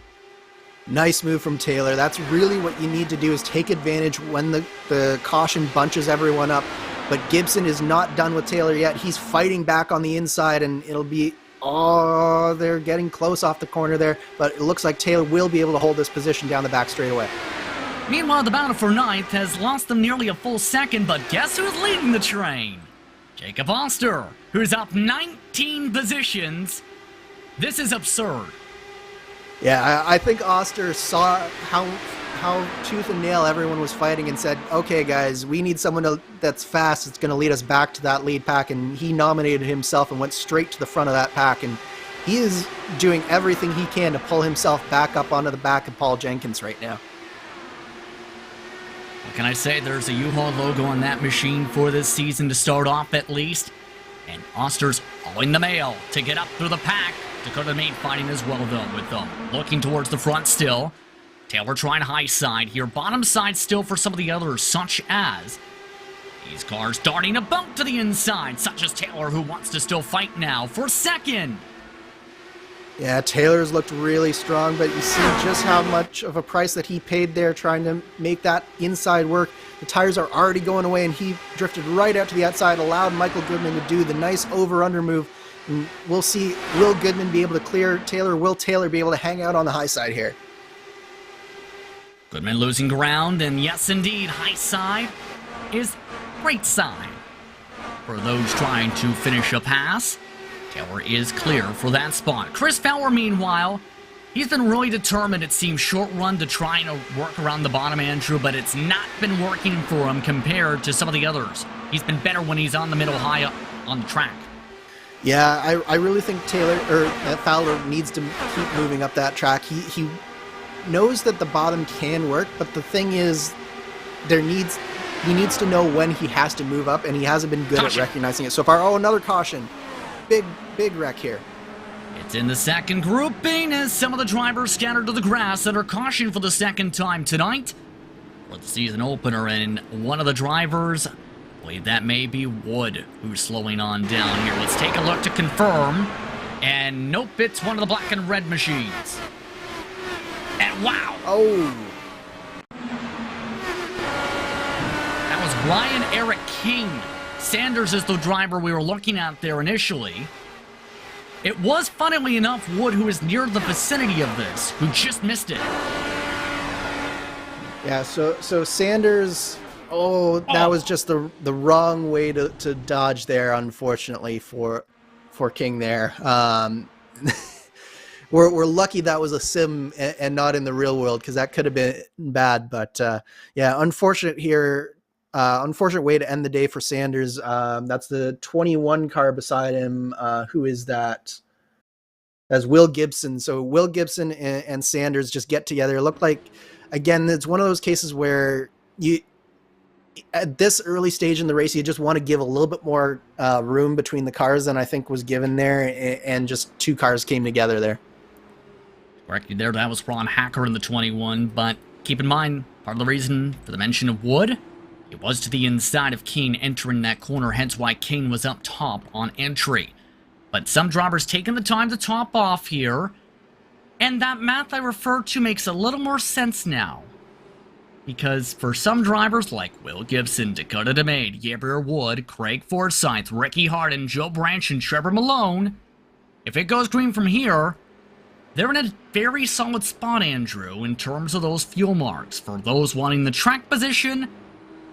Nice move from Taylor. That's really what you need to do, is take advantage when the caution bunches everyone up. But Gibson is not done with Taylor yet. He's fighting back on the inside, and it'll be... Oh, they're getting close off the corner there, but it looks like Taylor will be able to hold this position down the back straightaway. Meanwhile, the battle for ninth has lost them nearly a full second, but guess who's leading the train? Jacob Oster, who's up 19 positions. This is absurd. Yeah, I think Oster saw how tooth and nail everyone was fighting and said, okay, guys, we need someone that's fast that's going to lead us back to that lead pack, and he nominated himself and went straight to the front of that pack, and he is doing everything he can to pull himself back up onto the back of Paul Jenkins right now. What can I say? There's a U-Haul logo on that machine for this season to start off at least, and Oster's hauling the mail to get up through the pack. Dakota Main fighting as well, though, with them looking towards the front still. Taylor trying high side here. Bottom side still for some of the others, such as these cars darting a bump to the inside, such as Taylor, who wants to still fight now for second. Yeah, Taylor's looked really strong, but you see just how much of a price that he paid there trying to make that inside work. The tires are already going away, and he drifted right out to the outside, allowed Michael Goodman to do the nice over-under move. And we'll see, will Goodman be able to clear Taylor? Will Taylor be able to hang out on the high side here? Goodman losing ground, and yes, indeed, high side is right side. For those trying to finish a pass, Taylor is clear for that spot. Chris Fowler, meanwhile, he's been really determined, it seems, short run to try and work around the bottom, Andrew, but it's not been working for him compared to some of the others. He's been better when he's on the middle high up on the track. Yeah, I really think Fowler needs to keep moving up that track. He knows that the bottom can work, but the thing is, he needs to know when he has to move up, and he hasn't been good at recognizing it so far. Oh, another caution. Big wreck here. It's in the second grouping as some of the drivers scattered to the grass under caution for the second time tonight for the season opener, and one of the drivers, I believe that may be Wood, who's slowing on down here. Let's take a look to confirm, and nope, it's one of the black and red machines. And wow! Oh! That was Ryan Eric King. Sanders is the driver we were looking at there initially. It was, funnily enough, Wood, who is near the vicinity of this, who just missed it. Yeah, so Sanders, that was just the wrong way to dodge there, unfortunately, for King there. We're lucky that was a sim and not in the real world, because that could have been bad. But yeah, unfortunate here. Unfortunate way to end the day for Sanders. That's the 21 car beside him. Who is that? That's Will Gibson. So Will Gibson and Sanders just get together. It looked like, again, it's one of those cases where at this early stage in the race, you just want to give a little bit more room between the cars than I think was given there, and just two cars came together there. Correctly there, that was Ron Hacker in the 21, but keep in mind, part of the reason for the mention of Wood, it was to the inside of Keane entering that corner, hence why Keane was up top on entry. But some drivers taking the time to top off here, and that math I referred to makes a little more sense now. Because for some drivers like Will Gibson, Dakota DeMade, Gabriel Wood, Craig Forsyth, Ricky Harden, Joe Branch, and Trevor Malone, if it goes green from here, they're in a very solid spot, Andrew, in terms of those fuel marks. For those wanting the track position,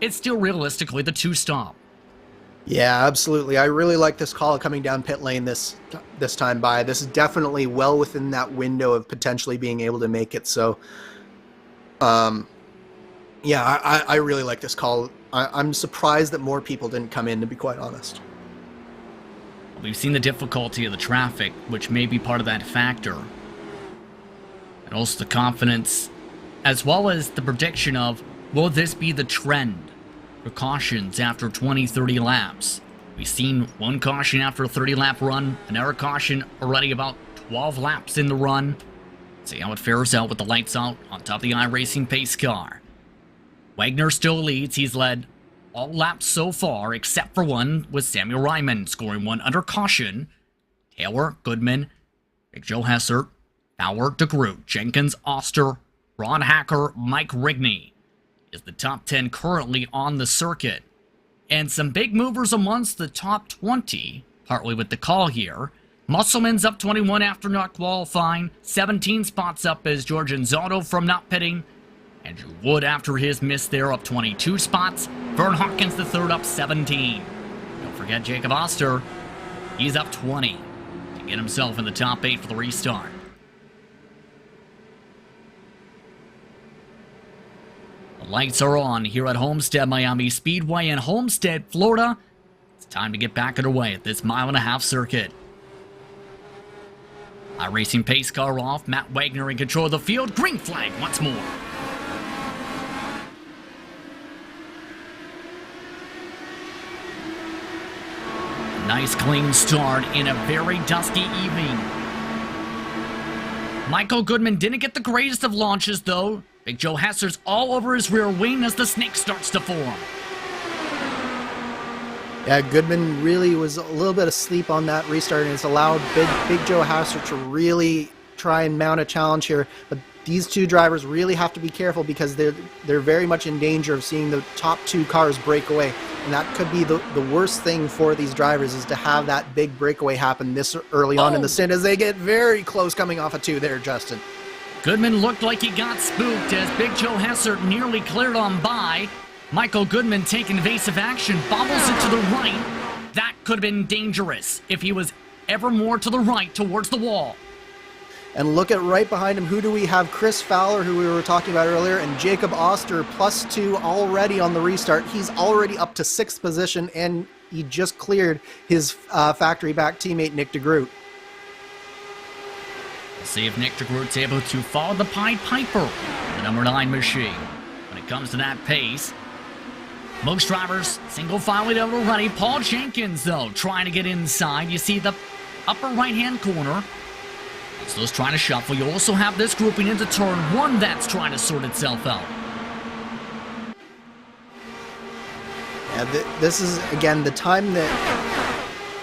it's still realistically the 2-stop. Yeah, absolutely. I really like this call coming down pit lane this time by. This is definitely well within that window of potentially being able to make it. So, yeah, I really like this call. I'm surprised that more people didn't come in, to be quite honest. We've seen the difficulty of the traffic, which may be part of that factor. And also the confidence, as well as the prediction of, will this be the trend for cautions after 20, 30 laps? We've seen one caution after a 30-lap run, another caution already about 12 laps in the run. See how it fares out with the lights out on top of the iRacing pace car. Wagner still leads. He's led all laps so far, except for one, with Samuel Ryman scoring one under caution. Taylor, Goodman, Big Joe Hessert, Bauer, DeGroot, Jenkins, Oster, Ron Hacker, Mike Rigney is the top 10 currently on the circuit. And some big movers amongst the top 20, partly with the call here. Musselman's up 21 after not qualifying. 17 spots up is George Anzotto from not pitting. Andrew Wood, after his miss there, up 22 spots. Vern Hawkins, the third, up 17. Don't forget Jacob Oster. He's up 20 to get himself in the top 8 for the restart. The lights are on here at Homestead Miami Speedway in Homestead, Florida. It's time to get back underway at this 1.5-mile circuit. iRacing pace car off. Matt Wagner in control of the field. Green flag once more. Nice clean start in a very dusty evening. Michael Goodman didn't get the greatest of launches though. Big Joe Hesser's all over his rear wing as the snake starts to form. Yeah, Goodman really was a little bit asleep on that restart, and it's allowed Big Joe Hesser to really try and mount a challenge here. But these two drivers really have to be careful because they're very much in danger of seeing the top two cars break away. And that could be the worst thing for these drivers, is to have that big breakaway happen this early on in the stint as they get very close coming off of 2 there, Justin. Goodman looked like he got spooked as Big Joe Hesser nearly cleared on by. Michael Goodman taking evasive action, bobbles it to the right. That could have been dangerous if he was ever more to the right towards the wall. And look at right behind him, who do we have? Chris Fowler, who we were talking about earlier, and Jacob Oster, +2 already on the restart. He's already up to 6th position, and he just cleared his factory-back teammate, Nick DeGroot. We'll see if Nick DeGroot's able to follow the Pied Piper, the number 9 machine. When it comes to that pace, most drivers single file it out already. Paul Jenkins, though, trying to get inside. You see the upper right-hand corner. So it's trying to shuffle. You also have this grouping into turn 1 that's trying to sort itself out. Yeah, this is, again, the time that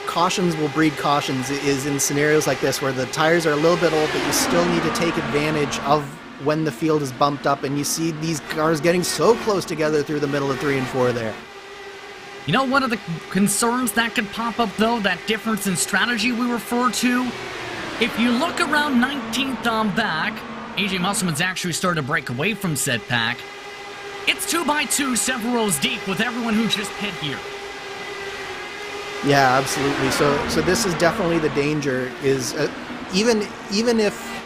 cautions will breed cautions is in scenarios like this where the tires are a little bit old, but you still need to take advantage of when the field is bumped up, and you see these cars getting so close together through the middle of 3 and 4 there. You know, one of the concerns that could pop up, though, that difference in strategy we refer to, if you look around 19th on back, AJ Musselman's actually started to break away from said pack. It's 2x2 several rows deep with everyone who just hit here. Yeah, absolutely. So this is definitely the danger, is even if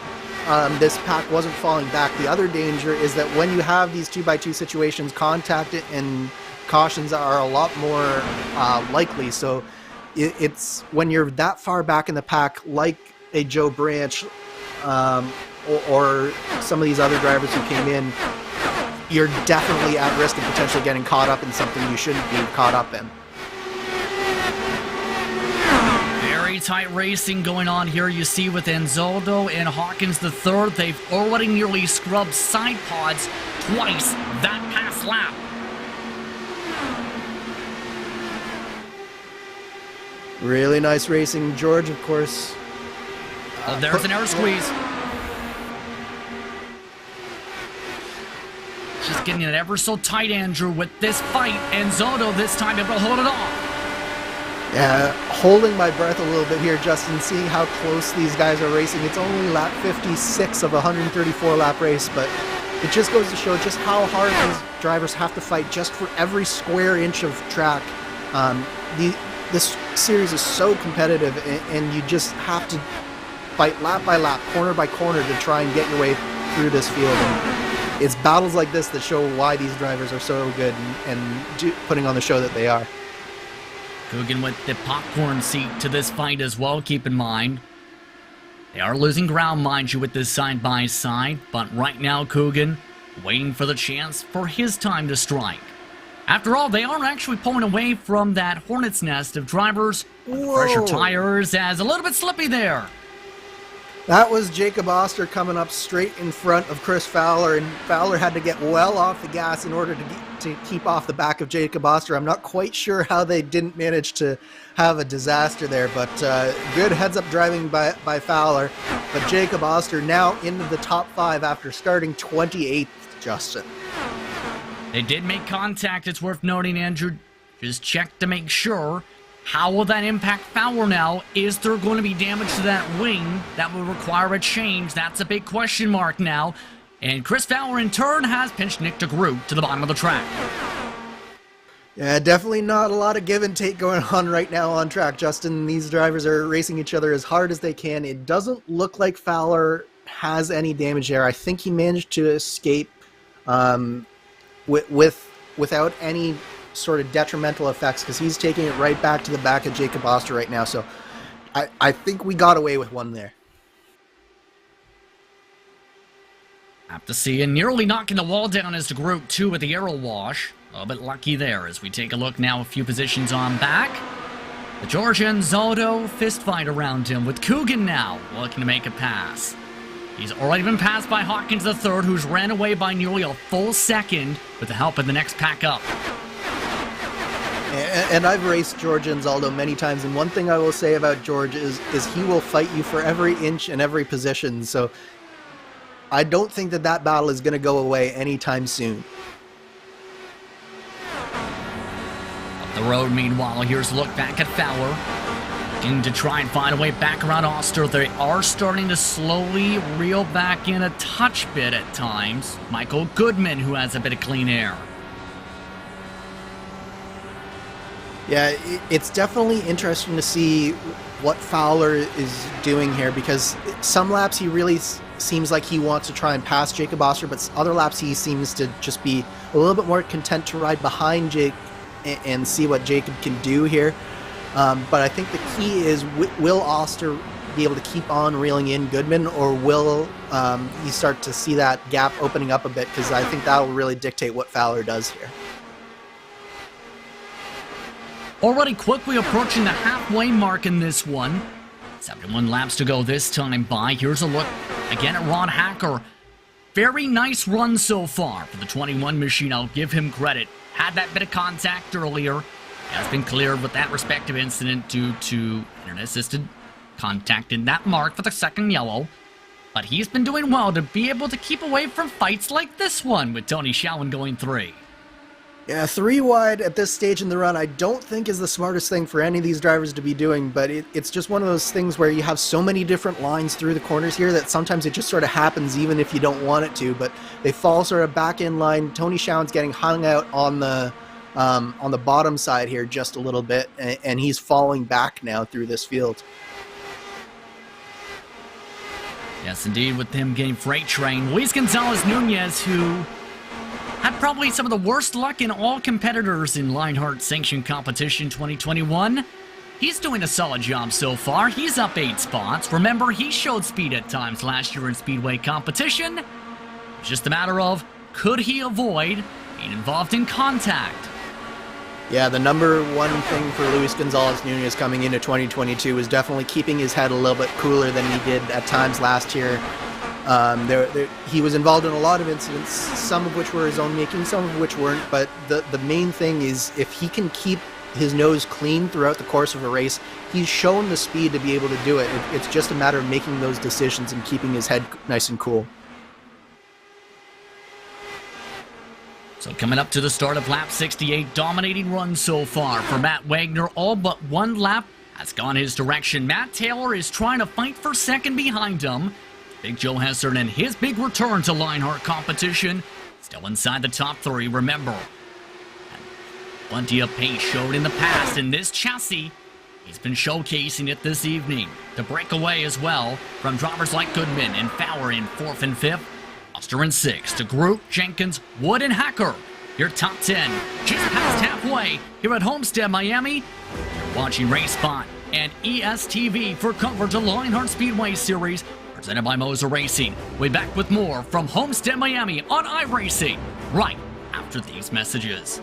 this pack wasn't falling back, the other danger is that when you have these 2x2 situations, contact and cautions are a lot more likely. So it's when you're that far back in the pack, like a Joe Branch or some of these other drivers who came in, you're definitely at risk of potentially getting caught up in something you shouldn't be caught up in. Very tight racing going on here. You see with Anzaldo and Hawkins III, they've already nearly scrubbed side pods twice that past lap. Really nice racing. George, of course. Oh, there's an air squeeze. Just getting it ever so tight, Andrew, with this fight. Anzotto this time able to hold it off. Yeah, holding my breath a little bit here, Justin, seeing how close these guys are racing. It's only lap 56 of a 134 lap race, but it just goes to show just how hard these drivers have to fight just for every square inch of track. This series is so competitive, and you just have to fight lap by lap, corner by corner to try and get your way through this field. And it's battles like this that show why these drivers are so good and putting on the show that they are. Coogan with the popcorn seat to this fight as well, keep in mind. They are losing ground, mind you, with this side-by-side, but right now Coogan waiting for the chance for his time to strike. After all, they are actually pulling away from that hornet's nest of drivers. Pressure tires as a little bit slippy there. That was Jacob Oster coming up straight in front of Chris Fowler, and Fowler had to get well off the gas in order to keep off the back of Jacob Oster. I'm not quite sure how they didn't manage to have a disaster there, but good heads-up driving by Fowler. But Jacob Oster now into the top 5 after starting 28th, Justin. They did make contact, it's worth noting, Andrew. Just check to make sure. How will that impact Fowler now? Is there going to be damage to that wing that will require a change? That's a big question mark now. And Chris Fowler, in turn, has pinched Nick DeGroot to the bottom of the track. Yeah, definitely not a lot of give and take going on right now on track, Justin. These drivers are racing each other as hard as they can. It doesn't look like Fowler has any damage there. I think he managed to escape without any sort of detrimental effects, because he's taking it right back to the back of Jacob Oster right now. So I think we got away with one there. Have to see, and nearly knocking the wall down is DeGroot too with the aero wash. A little bit lucky there as we take a look now, a few positions on back. The Georgian Zoldo fist fight around him with Coogan now looking to make a pass. He's already been passed by Hawkins III, who's ran away by nearly a full second with the help of the next pack up. And I've raced George Anzaldo many times, and one thing I will say about George is he will fight you for every inch and every position. So I don't think that battle is going to go away anytime soon. Up the road, meanwhile, here's a look back at Fowler. Looking to try and find a way back around Oster. They are starting to slowly reel back in a touch bit at times. Michael Goodman, who has a bit of clean air. Yeah, it's definitely interesting to see what Fowler is doing here, because some laps he really seems like he wants to try and pass Jacob Oster, but other laps he seems to just be a little bit more content to ride behind Jake and see what Jacob can do here. But I think the key is, will Oster be able to keep on reeling in Goodman, or will you start to see that gap opening up a bit? Because I think that will really dictate what Fowler does here. Already quickly approaching the halfway mark in this one. 71 laps to go this time by. Here's a look again at Ron Hacker. Very nice run so far for the 21 machine. I'll give him credit. Had that bit of contact earlier. Has been cleared with that respective incident due to internet-assisted contact in that mark for the second yellow. But he's been doing well to be able to keep away from fights like this one with Tony Shalwin going 3. Yeah, 3 wide at this stage in the run I don't think is the smartest thing for any of these drivers to be doing, but it's just one of those things where you have so many different lines through the corners here that sometimes it just sort of happens even if you don't want it to, but they fall sort of back in line. Tony Shalwin's getting hung out on the bottom side here just a little bit, and he's falling back now through this field. Yes, indeed, with him getting freight train. Luis Gonzalez-Nunez, who had probably some of the worst luck in all competitors in Lionheart Sanctioned Competition 2021. He's doing a solid job so far. He's up 8 spots. Remember, he showed speed at times last year in Speedway competition. It's just a matter of, could he avoid being involved in contact? Yeah, the number one thing for Luis Gonzalez-Nunez coming into 2022 is definitely keeping his head a little bit cooler than he did at times last year. He was involved in a lot of incidents, some of which were his own making, some of which weren't, but the main thing is if he can keep his nose clean throughout the course of a race, he's shown the speed to be able to do it. It's just a matter of making those decisions and keeping his head nice and cool. So coming up to the start of lap 68, dominating run so far for Matt Wagner. All but one lap has gone his direction. Matt Taylor is trying to fight for second behind him. Big Joe Hessert and his big return to Lionheart competition. Still inside the top 3, remember. Plenty of pace showed in the past, and this chassis, he's been showcasing it this evening. To break away as well from drivers like Goodman and Fowler in 4th and 5th. Oster in 6th to Groot, Jenkins, Wood, and Hacker. Your top 10 just past halfway here at Homestead, Miami. You're watching RaceSpot and ESTV for coverage of Lionheart Speedway Series presented by Moser Racing. We'll be back with more from Homestead, Miami on iRacing right after these messages.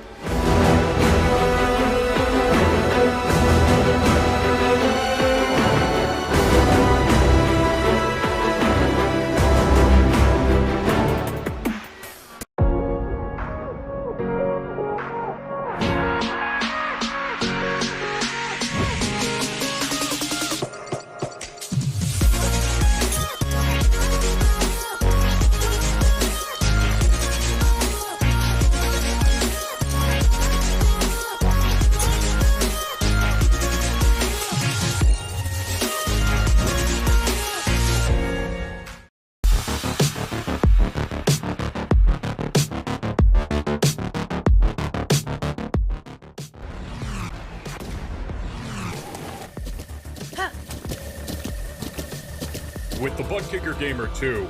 With the ButtKicker Gamer 2,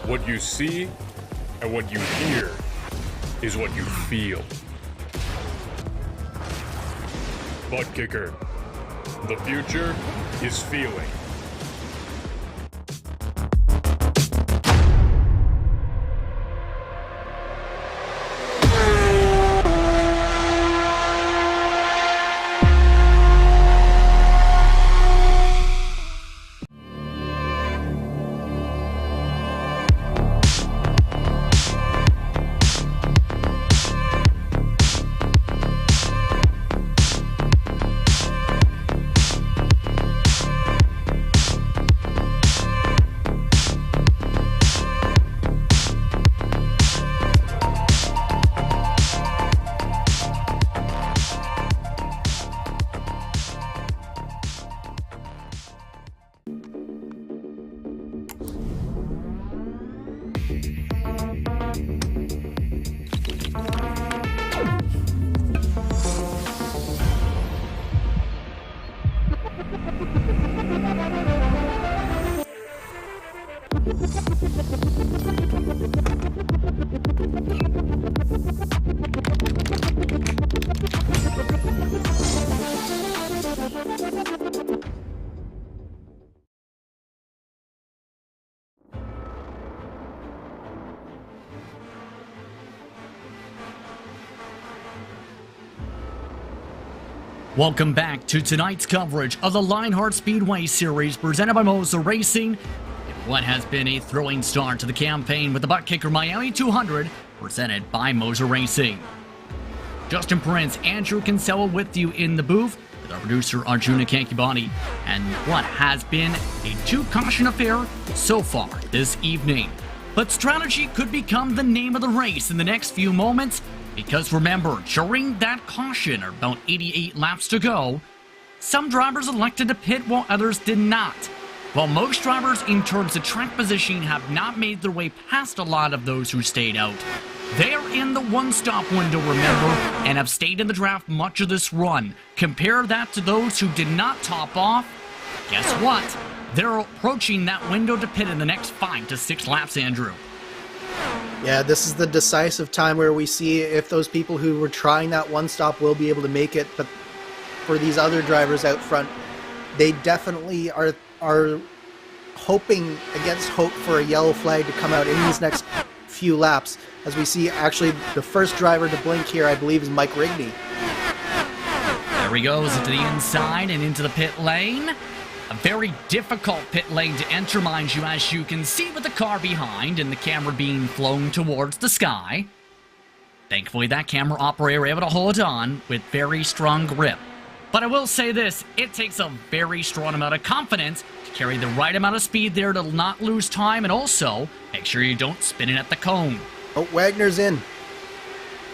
what you see and what you hear is what you feel. ButtKicker, the future is feeling. Welcome back to tonight's coverage of the Lionheart Speedway Series presented by Moser Racing. In what has been a thrilling start to the campaign with the ButtKicker Miami 200 presented by Moser Racing. Justin Prince, Andrew Kinsella with you in the booth with our producer Arjuna Kankibani, and what has been a two-caution affair so far this evening. But strategy could become the name of the race in the next few moments. Because remember, during that caution, or about 88 laps to go, some drivers elected to pit while others did not. While most drivers in terms of track positioning have not made their way past a lot of those who stayed out, they are in the one-stop window, remember, and have stayed in the draft much of this run. Compare that to those who did not top off. Guess what? They're approaching that window to pit in the next 5 to 6 laps, Andrew. Yeah, this is the decisive time where we see if those people who were trying that one stop will be able to make it. But for these other drivers out front, they definitely are hoping against hope for a yellow flag to come out in these next few laps. As we see, actually, the first driver to blink here, I believe, is Mike Rigney. There he goes into the inside and into the pit lane. A very difficult pit lane to enter, mind you, as you can see with the car behind and the camera being flown towards the sky. Thankfully, that camera operator able to hold on with very strong grip. But I will say this, it takes a very strong amount of confidence to carry the right amount of speed there to not lose time, and also make sure you don't spin it at the cone. Oh, Wagner's in.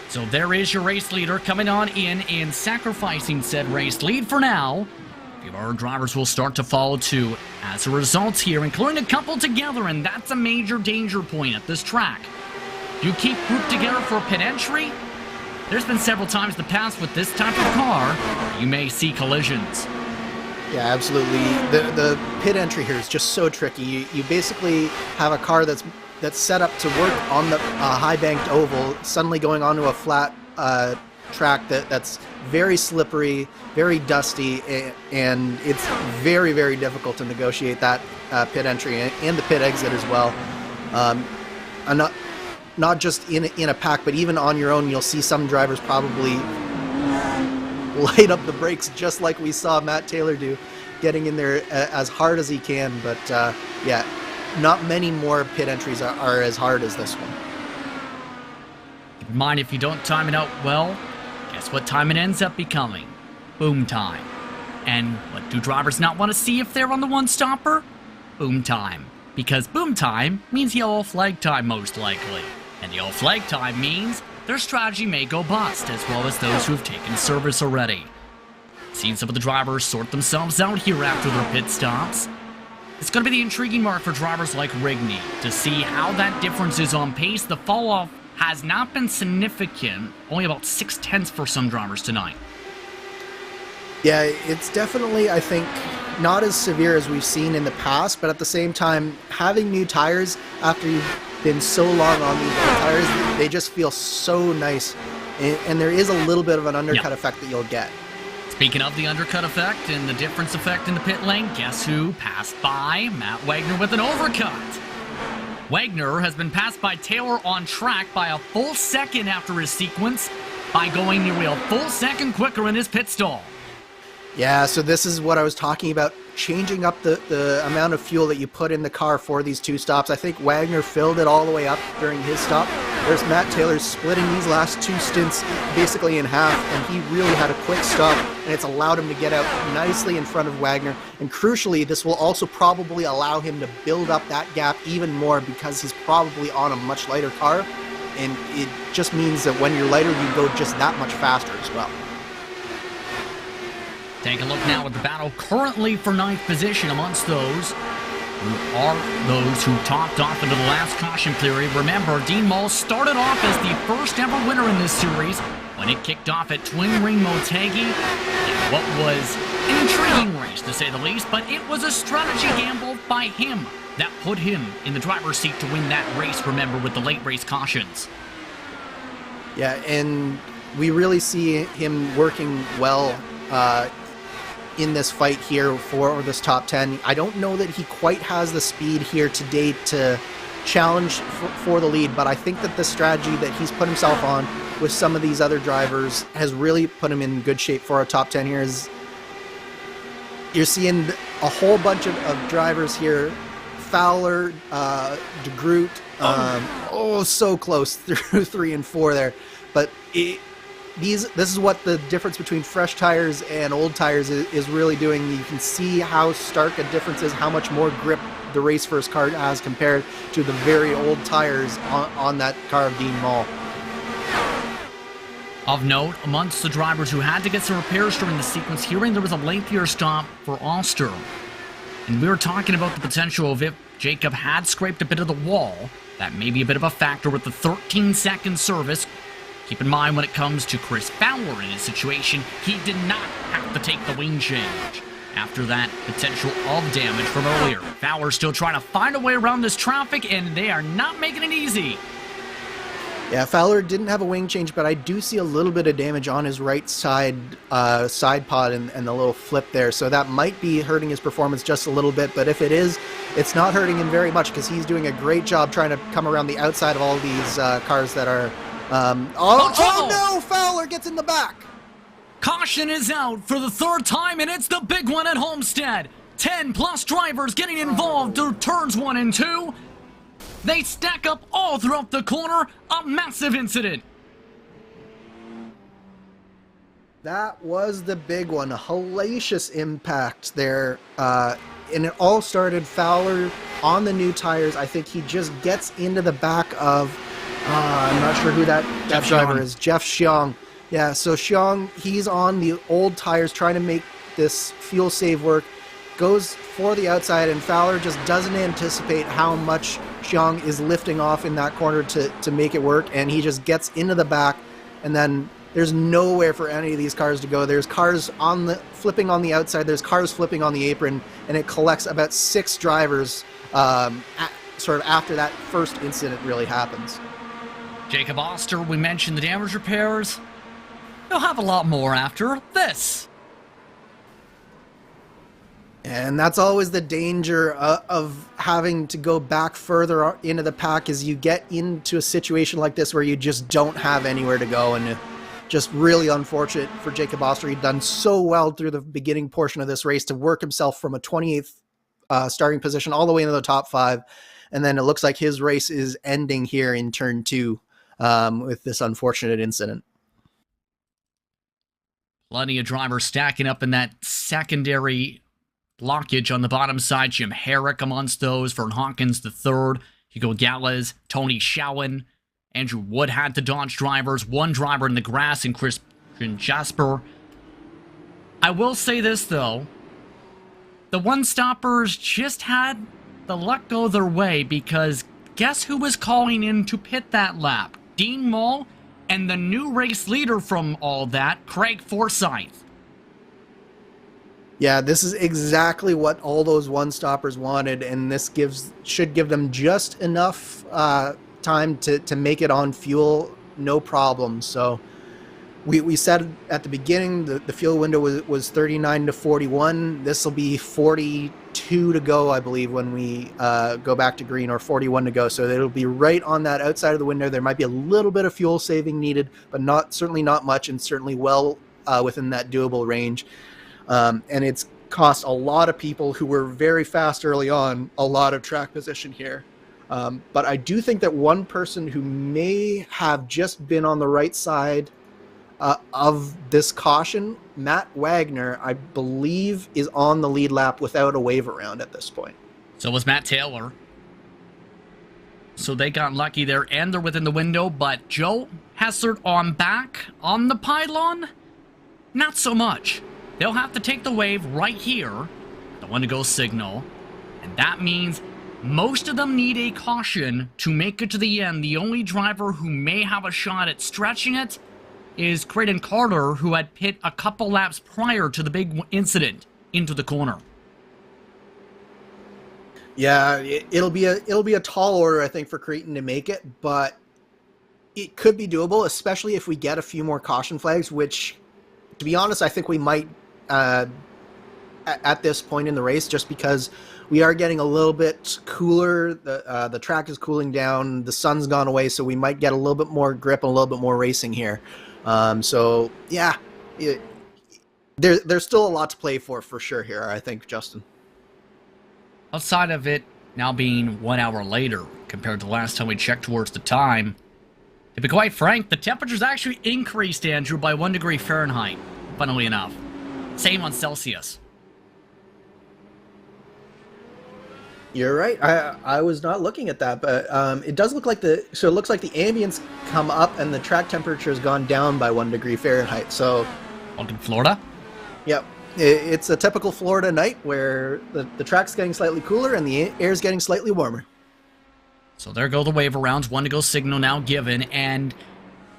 So there is your race leader coming on in and sacrificing said race lead for now. Our drivers will start to follow too as a result here, including a couple together, and that's a major danger point at this track. You keep grouped together for a pit entry. There's been several times in the past with this type of car, you may see collisions. Yeah, absolutely. The pit entry here is just so tricky. You basically have a car that's set up to work on the high banked oval, suddenly going onto a flat track that's very slippery, very dusty, and it's very, very difficult to negotiate that pit entry and the pit exit as well. Not just in a pack, but even on your own, you'll see some drivers probably light up the brakes just like we saw Matt Taylor do, getting in there as hard as he can. But yeah, not many more pit entries are as hard as this one. Keep in mind, if you don't time it out well, guess what time it ends up becoming? Boom time. And what do drivers not want to see if they're on the one-stopper? Boom time. Because boom time means yellow flag time most likely. And yellow flag time means their strategy may go bust, as well as those who have taken service already. Seen some of the drivers sort themselves out here after their pit stops. It's going to be the intriguing mark for drivers like Rigney to see how that difference is on pace. The fall-off has not been significant, only about 0.6 for some drivers tonight. Yeah, it's definitely, I think, not as severe as we've seen in the past, but at the same time, having new tires after you've been so long on these old tires, they just feel so nice, and there is a little bit of an undercut effect that you'll get. Speaking of the undercut effect and the difference effect in the pit lane, guess who passed by Matt Wagner with an overcut? Wagner has been passed by Taylor on track by a full second after his sequence, by going nearly a full second quicker in his pit stall. Yeah, so this is what I was talking about, changing up the amount of fuel that you put in the car for these two stops. I think Wagner filled it all the way up during his stop. There's Matt Taylor splitting these last two stints basically in half, and he really had a quick stop, and it's allowed him to get out nicely in front of Wagner. And crucially, this will also probably allow him to build up that gap even more because he's probably on a much lighter car, and it just means that when you're lighter, you go just that much faster as well. Take a look now at the battle currently for 9th position amongst those who topped off into the last caution period. Remember, Dean Mull started off as the first ever winner in this series when it kicked off at Twin Ring Motegi in what was an intriguing race to say the least, but it was a strategy gamble by him that put him in the driver's seat to win that race, remember, with the late race cautions. Yeah, and we really see him working well in this fight here for this top 10. I don't know that he quite has the speed here today to challenge for the lead, but I think that the strategy that he's put himself on with some of these other drivers has really put him in good shape for a top 10 here. You're seeing a whole bunch of drivers here. Fowler, DeGroot, so close through 3 and 4 there, but this is what the difference between fresh tires and old tires is really doing. You can see how stark a difference is, how much more grip the Race First car has compared to the very old tires on that car of Dean Mull. Of note, amongst the drivers who had to get some repairs during the sequence hearing, there was a lengthier stop for Oster. And we were talking about the potential of if Jacob had scraped a bit of the wall, that may be a bit of a factor with the 13-second service. Keep in mind when it comes to Chris Fowler in his situation, he did not have to take the wing change after that potential of damage from earlier. Fowler's still trying to find a way around this traffic, and they are not making it easy. Yeah, Fowler didn't have a wing change, but I do see a little bit of damage on his right side pod and the little flip there, so that might be hurting his performance just a little bit, but if it is, it's not hurting him very much because he's doing a great job trying to come around the outside of all these cars that are... oh no! Fowler gets in the back! Caution is out for the 3rd time, and it's the big one at Homestead. 10+ drivers getting involved through turns 1 and 2. They stack up all throughout the corner. A massive incident. That was the big one. A hellacious impact there. And it all started Fowler on the new tires. I think he just gets into the back of... I'm not sure who that driver is. Jeff Xiong. Yeah, so Xiong, he's on the old tires trying to make this fuel save work, goes for the outside, and Fowler just doesn't anticipate how much Xiong is lifting off in that corner to make it work, and he just gets into the back, and then there's nowhere for any of these cars to go. There's cars flipping on the outside, there's cars flipping on the apron, and it collects about 6 drivers sort of after that first incident really happens. Jacob Oster, we mentioned the damage repairs. He'll have a lot more after this. And that's always the danger of having to go back further into the pack, is you get into a situation like this where you just don't have anywhere to go, and just really unfortunate for Jacob Oster. He'd done so well through the beginning portion of this race to work himself from a 28th starting position all the way into the top 5, and then it looks like his race is ending here in turn 2 with this unfortunate incident. Plenty of drivers stacking up in that secondary blockage on the bottom side. Jim Herrick amongst those, Vern Hawkins the third, Hugo Galles, Tony Schowen, Andrew Wood had to dodge drivers, one driver in the grass, and Christian Jasper. I will say this though, the one-stoppers just had the luck go their way, because guess who was calling in to pit that lap? Dean Mull and the new race leader from all that, Craig Forsyth. Yeah, this is exactly what all those one-stoppers wanted, and this should give them just enough time to make it on fuel, no problem. So we said at the beginning the fuel window was 39 to 41. This will be 42 to go, I believe, when we go back to green, or 41 to go. So it'll be right on that outside of the window. There might be a little bit of fuel saving needed, but certainly not much, and certainly well within that doable range. And it's cost a lot of people who were very fast early on a lot of track position here. But I do think that one person who may have just been on the right side of this caution, Matt Wagner, I believe, is on the lead lap without a wave around at this point. So was Matt Taylor. So they got lucky there, and they're within the window. But Joe Hessert on back on the pylon, not so much. They'll have to take the wave right here, the one to go signal, and that means most of them need a caution to make it to the end. The only driver who may have a shot at stretching it is Creighton Carter, who had pit a couple laps prior to the big incident into the corner. Yeah, it'll be a tall order, I think, for Creighton to make it, but it could be doable, especially if we get a few more caution flags, which, to be honest, I think we might at this point in the race, just because we are getting a little bit cooler. The track is cooling down. The sun's gone away, so we might get a little bit more grip and a little bit more racing here. So yeah, there's still a lot to play for sure here, I think, Justin. Outside of it now being 1 hour later compared to the last time we checked towards the time, to be quite frank, the temperature's actually increased, Andrew, by 1 degree Fahrenheit, funnily enough. Same on Celsius. You're right. I was not looking at that, but it does look like it looks like the ambience come up and the track temperature has gone down by 1 degree Fahrenheit. So, welcome, Florida. Yep, it's a typical Florida night where the track's getting slightly cooler and the air's getting slightly warmer. So there go the wave arounds. 1 to go signal now given, and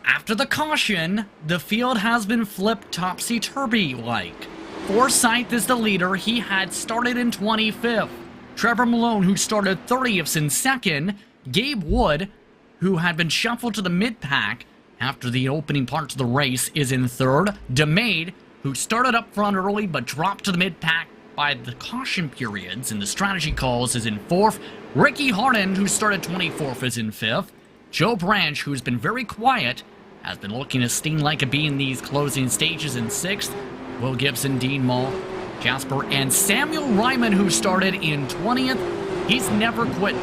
after the caution, the field has been flipped topsy-turvy-like. Forsyth is the leader. He had started in 25th. Trevor Malone, who started 30th in second. Gabe Wood, who had been shuffled to the mid-pack after the opening parts of the race, is in third. DeMade, who started up front early but dropped to the mid-pack by the caution periods and the strategy calls, is in fourth. Ricky Harden, who started 24th, is in fifth. Joe Branch, who's been very quiet, has been looking to sting like a bee in these closing stages, in sixth. Will Gibson, Dean Mull, Jasper, and Samuel Ryman, who started in 20th. He's never quit.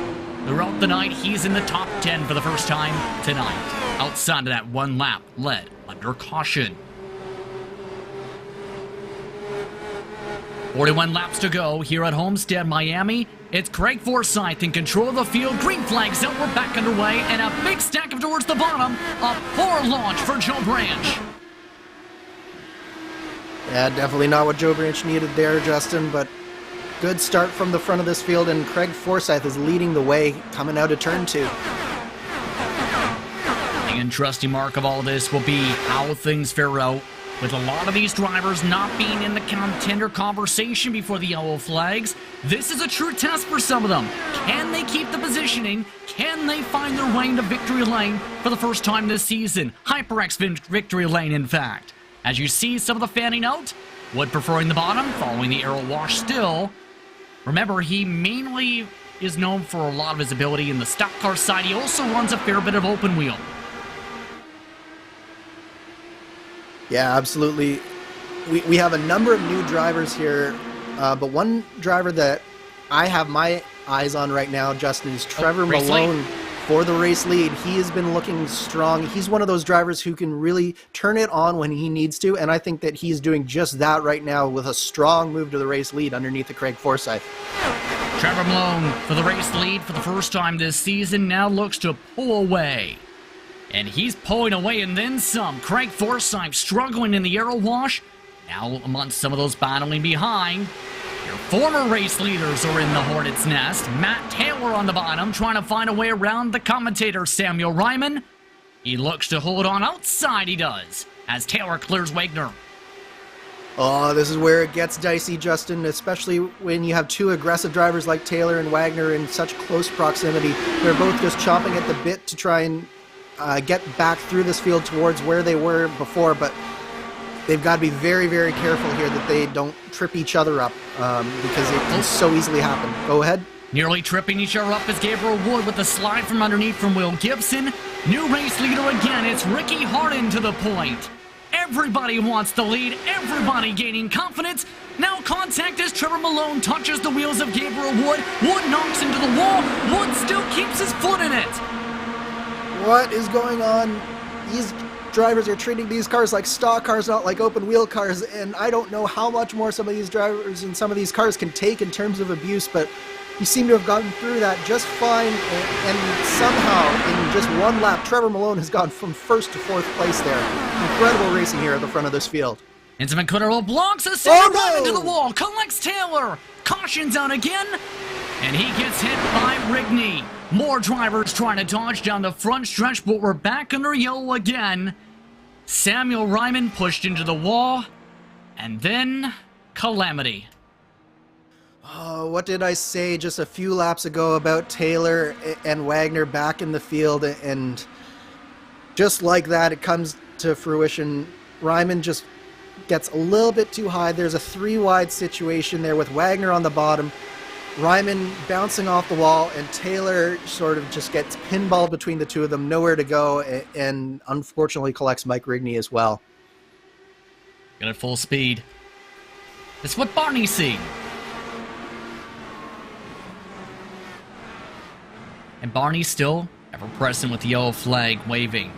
Throughout the night, he's in the top 10 for the first time tonight. Outside of that 1 lap, led under caution. 41 laps to go here at Homestead, Miami. It's Craig Forsyth in control of the field. Green flags out, we're back underway, and a big stack up towards the bottom. A poor launch for Joe Branch. Yeah, definitely not what Joe Branch needed there, Justin, but good start from the front of this field, and Craig Forsyth is leading the way coming out of turn 2. The interesting mark of all this will be how things fare out, with a lot of these drivers not being in the contender conversation before the yellow flags. This is a true test for some of them. Can they keep the positioning? Can they find their way into victory lane for the first time this season? HyperX victory lane, in fact. As you see some of the fanning out, Wood preferring the bottom, following the arrow wash still. Remember, he mainly is known for a lot of his ability in the stock car side. He also runs a fair bit of open wheel. Yeah, absolutely. We have a number of new drivers here, but one driver that I have my eyes on right now, Justin, is Trevor Malone for the race lead. He has been looking strong. He's one of those drivers who can really turn it on when he needs to, and I think that he's doing just that right now with a strong move to the race lead underneath the Craig Forsyth. Trevor Malone for the race lead for the first time this season now looks to pull away. And he's pulling away and then some. Craig Forsyth struggling in the arrow wash. Now amongst some of those battling behind. Your former race leaders are in the hornet's nest. Matt Taylor on the bottom trying to find a way around the commentator Samuel Ryman. He looks to hold on outside, he does, as Taylor clears Wagner. Oh, this is where it gets dicey, Justin, especially when you have two aggressive drivers like Taylor and Wagner in such close proximity. They're both just chomping at the bit to try and get back through this field towards where they were before, but they've got to be very, very careful here that they don't trip each other up, because it can so easily happen. Go ahead. Nearly tripping each other up is Gabriel Wood with a slide from underneath from Will Gibson. New race leader again, it's Ricky Harden to the point. Everybody wants the lead, everybody gaining confidence. Now contact as Trevor Malone touches the wheels of Gabriel Wood. Wood knocks into the wall. Wood still keeps his foot in it. What is going on? These drivers are treating these cars like stock cars, not like open wheel cars, and I don't know how much more some of these drivers and some of these cars can take in terms of abuse, but you seem to have gotten through that just fine, and somehow in just one lap Trevor Malone has gone from first to fourth place there. Incredible racing here at the front of this field. Intamin Cutter blocks a right into the wall, collects Taylor, cautions out again, and he gets hit by Rigney. More drivers trying to dodge down the front stretch, but we're back under yellow again. Samuel Ryman pushed into the wall, and then calamity. What did I say just a few laps ago about Taylor and Wagner back in the field, and just like that, it comes to fruition. Ryman just gets a little bit too high. There's a 3-wide situation there with Wagner on the bottom, Ryman bouncing off the wall, and Taylor sort of just gets pinballed between the two of them, nowhere to go, and unfortunately collects Mike Rigney as well. Got at full speed. It's what Barney's seeing. And Barney's still ever present with the yellow flag waving.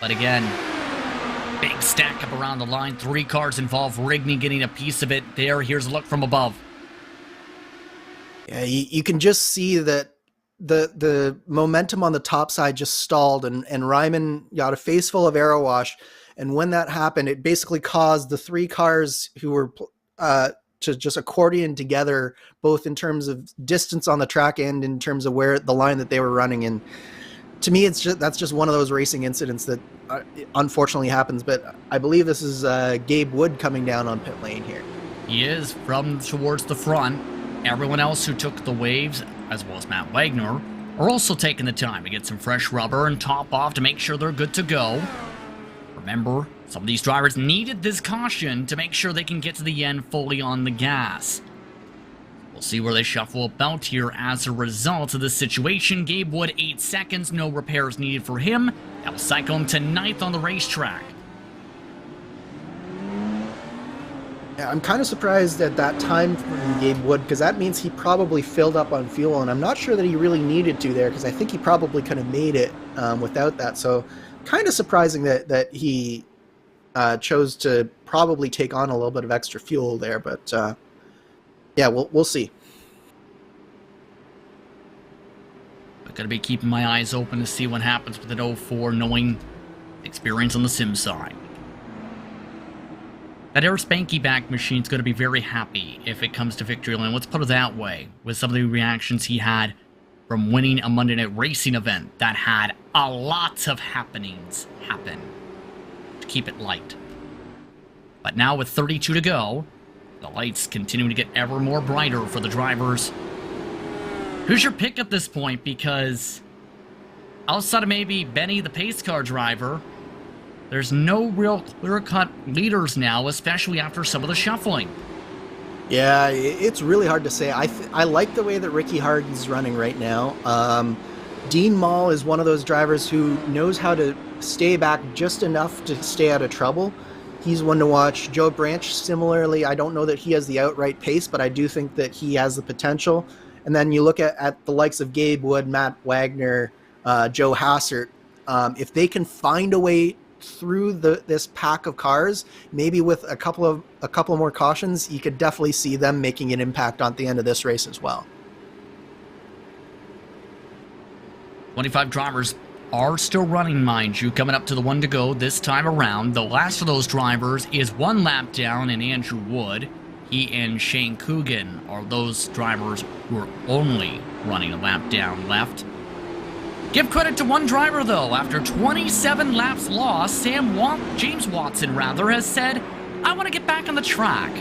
But again, big stack up around the line. 3 cars involved. Rigney getting a piece of it there. Here's a look from above. Yeah, you can just see that the momentum on the top side just stalled, and Ryman got a face full of arrow wash. And when that happened, it basically caused the 3 cars who were to just accordion together, both in terms of distance on the track and in terms of where the line that they were running. And to me, that's just one of those racing incidents that unfortunately happens. But I believe this is Gabe Wood coming down on pit lane here. He is from towards the front. Everyone else who took the waves, as well as Matt Wagner, are also taking the time to get some fresh rubber and top off to make sure they're good to go. Remember, some of these drivers needed this caution to make sure they can get to the end fully on the gas. We'll see where they shuffle about here as a result of this situation. Gabe Wood, 8 seconds, no repairs needed for him. That will cycle him to 9th on the racetrack. Yeah, I'm kind of surprised at that time from Gabe Wood, because that means he probably filled up on fuel, and I'm not sure that he really needed to there, because I think he probably could have made it without that. So kind of surprising that he chose to probably take on a little bit of extra fuel there, but yeah, we'll see. But gotta be keeping my eyes open to see what happens with an 04, knowing experience on the sim side. That Air Spanky Back machine's going to be very happy if it comes to victory lane. Let's put it that way. With some of the reactions he had from winning a Monday Night Racing event that had a lot of happenings happen. To keep it light. But now with 32 to go, the lights continuing to get ever more brighter for the drivers. Who's your pick at this point? Because outside of maybe Benny, the pace car driver, there's no real clear-cut leaders now, especially after some of the shuffling. Yeah, it's really hard to say. I like the way that Ricky Harden's running right now. Dean Mall is one of those drivers who knows how to stay back just enough to stay out of trouble. He's one to watch. Joe Branch, similarly, I don't know that he has the outright pace, but I do think that he has the potential. And then you look at the likes of Gabe Wood, Matt Wagner, Joe Hassert. If they can find a way through this pack of cars, maybe with a couple more cautions, you could definitely see them making an impact on the end of this race as well. 25 drivers are still running, mind you, coming up to the one to go this time around. The last of those drivers is one lap down in Andrew Wood. He and Shane Coogan are those drivers who are only running a lap down left. Give credit to one driver, though. After 27 laps lost, James Watson has said, I want to get back on the track.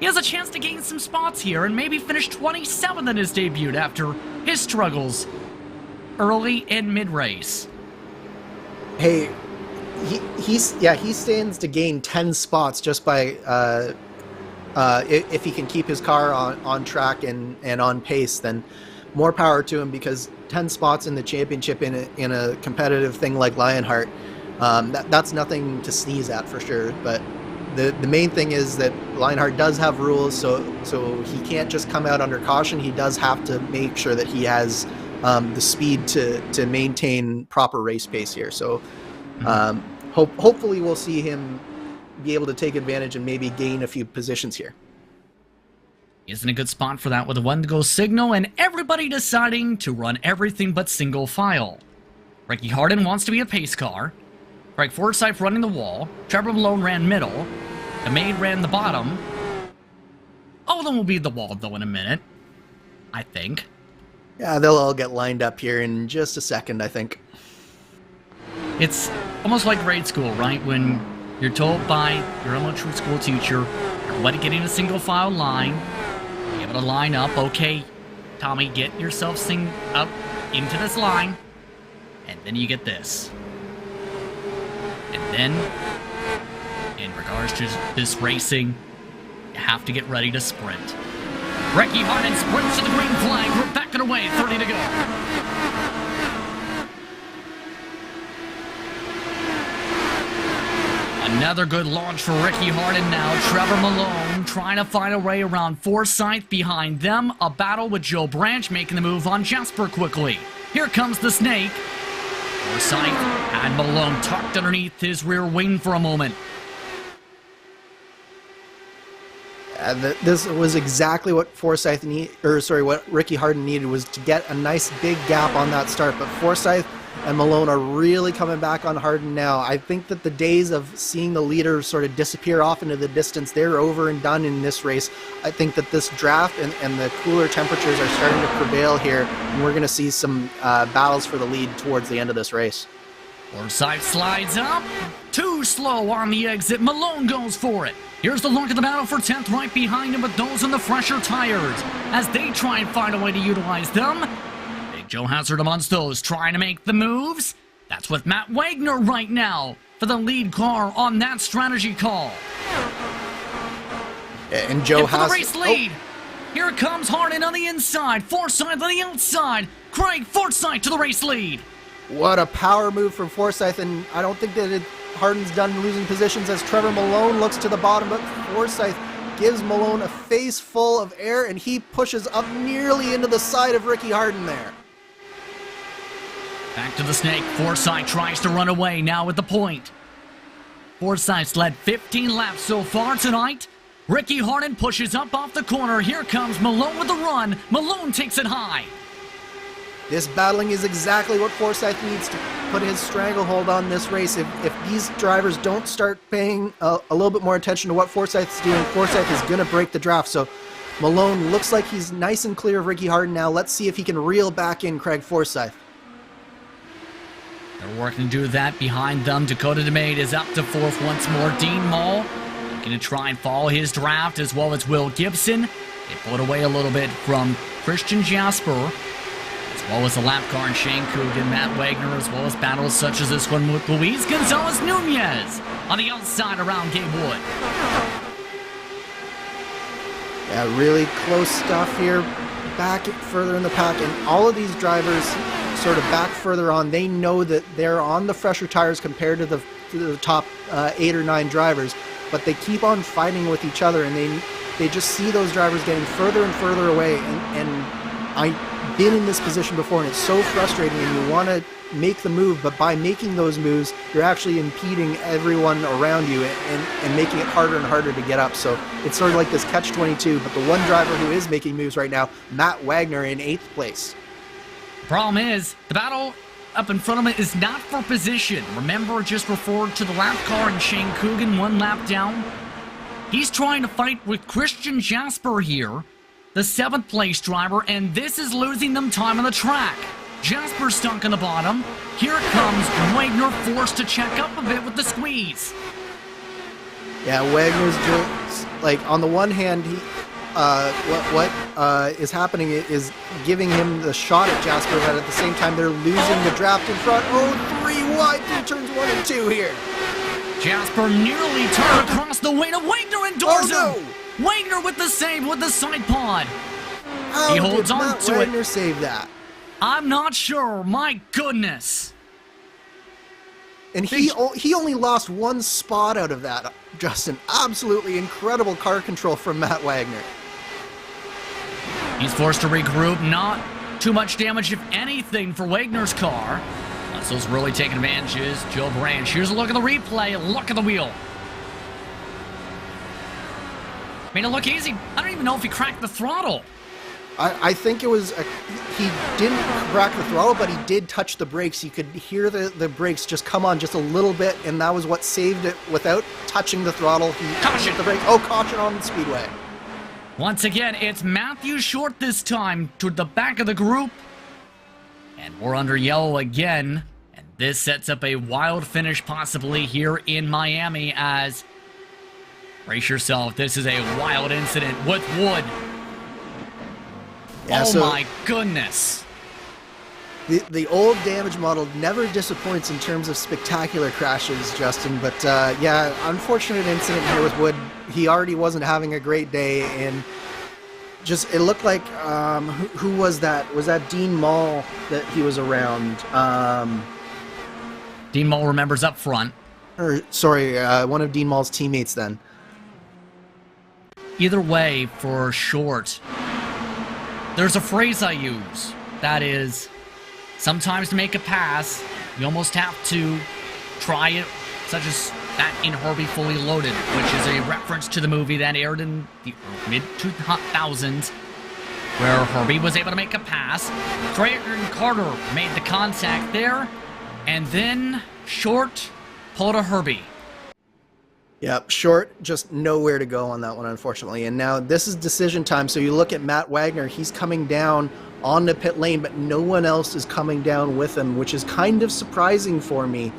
He has a chance to gain some spots here and maybe finish 27th in his debut after his struggles early and mid-race. Hey, he stands to gain 10 spots just by if he can keep his car on track and on pace. Then more power to him, because 10 spots in the championship in a competitive thing like Lionheart, that's nothing to sneeze at for sure. But the main thing is that Lionheart does have rules, so he can't just come out under caution. He does have to make sure that he has the speed to maintain proper race pace here. So hopefully we'll see him be able to take advantage and maybe gain a few positions here. Isn't a good spot for that with a one-to-go signal and everybody deciding to run everything but single file. Ricky Harden wants to be a pace car. Greg Forsyth running the wall. Trevor Malone ran middle. The maid ran the bottom. All of them will be the wall, though, in a minute. I think. Yeah, they'll all get lined up here in just a second, I think. It's almost like grade school, right? When you're told by your elementary school teacher, everybody getting a single file line, be able to line up. Okay, Tommy, get yourself up into this line, and then you get this. And then, in regards to this racing, you have to get ready to sprint. Ricky Harden sprints to the green flag. We're backing away, 30 to go. Another good launch for Ricky Harden now. Trevor Malone trying to find a way around Forsyth. Behind them, a battle with Joe Branch making the move on Jasper quickly. Here comes the snake. Forsyth had Malone tucked underneath his rear wing for a moment. This was exactly what what Ricky Harden needed, was to get a nice big gap on that start. But Forsyth and Malone are really coming back on Harden now. I think that the days of seeing the leader sort of disappear off into the distance, they're over and done in this race. I think that this draft and the cooler temperatures are starting to prevail here, and we're going to see some battles for the lead towards the end of this race. Forsyth slides up. Too slow on the exit. Malone goes for it. Here's the look at the battle for 10th right behind him, but those in the fresher tires as they try and find a way to utilize them. Big Joe Hassert amongst those trying to make the moves. That's with Matt Wagner right now for the lead car on that strategy call. And Joe Hassert for the race lead. Here comes Harden on the inside. Forsyth on the outside. Craig Forsyth to the race lead. What a power move from Forsyth, and I don't think that Harden's done losing positions as Trevor Malone looks to the bottom, but Forsyth gives Malone a face full of air, and he pushes up nearly into the side of Ricky Harden there. Back to the snake. Forsyth tries to run away now with the point. Forsyth's led 15 laps so far tonight. Ricky Harden pushes up off the corner. Here comes Malone with the run. Malone takes it high. This battling is exactly what Forsyth needs to put his stranglehold on this race. If these drivers don't start paying a little bit more attention to what Forsyth's doing, Forsyth is going to break the draft. So Malone looks like he's nice and clear of Ricky Harden now. Let's see if he can reel back in Craig Forsyth. They're working to do that behind them. Dakota DeMade is up to fourth once more. Dean Mall looking to try and follow his draft, as well as Will Gibson. They pulled away a little bit from Christian Jasper, as well as the lap car and Shane Coogan, Matt Wagner, as well as battles such as this one with Luis Gonzalez Nunez on the outside around Gabe Wood. Yeah, really close stuff here. Back further in the pack, and all of these drivers sort of back further on. They know that they're on the fresher tires compared to the top 8 or 9 drivers, but they keep on fighting with each other, and they just see those drivers getting further and further away. And I've been in this position before, and it's so frustrating, and you want to make the move, but by making those moves, you're actually impeding everyone around you and making it harder and harder to get up. So it's sort of like this catch-22, but the one driver who is making moves right now, Matt Wagner, in 8th place. Problem is, the battle up in front of him is not for position. Remember, just referred to the lap car and Shane Coogan 1 lap down. He's trying to fight with Christian Jasper here, the 7th place driver, and this is losing them time on the track. Jasper stuck in the bottom. Here comes Wagner, forced to check up a bit with the squeeze. Yeah, Wagner's just, like, on the one hand, he what is happening is giving him the shot at Jasper, but at the same time they're losing the draft in front. Oh, 3 wide through turns 1 and 2 here. Jasper nearly turned across the way to Wagner and doors him. Wagner with the save with the side pod. How he holds did on Matt to Wagner it. save that? I'm not sure. My goodness. And he only lost 1 spot out of that, Justin. Absolutely incredible car control from Matt Wagner. He's forced to regroup. Not too much damage, if anything, for Wagner's car. Russell's really taking advantages. Joe Branch. Here's a look at the replay. Look at the wheel. Made it look easy. I don't even know if he cracked the throttle. I think it was, he didn't crack the throttle, but he did touch the brakes. You could hear the brakes just come on just a little bit, and that was what saved it. Without touching the throttle, he Caution! hit the brake. Oh, caution on the Speedway. Once again, it's Matthew Short this time to the back of the group. And we're under yellow again. And this sets up a wild finish possibly here in Miami as, brace yourself, this is a wild incident with Wood. Yeah, oh so my goodness. The old damage model never disappoints in terms of spectacular crashes, Justin. But yeah, unfortunate incident here with Wood. He already wasn't having a great day, and just it looked like who was that? Was that Dean Mall that he was around? Dean Mall remembers up front. Or sorry, one of Dean Mall's teammates then. Either way, for Short, there's a phrase I use. That is, sometimes to make a pass, you almost have to try it, such as that in Herbie Fully Loaded, which is a reference to the movie that aired in the mid-2000s, where Herbie was able to make a pass. Creighton Carter made the contact there, and then Short pulled a Herbie. Yep, Short just nowhere to go on that one, unfortunately. And now this is decision time. So you look at Matt Wagner, he's coming down on the pit lane, but no one else is coming down with him, which is kind of surprising for me.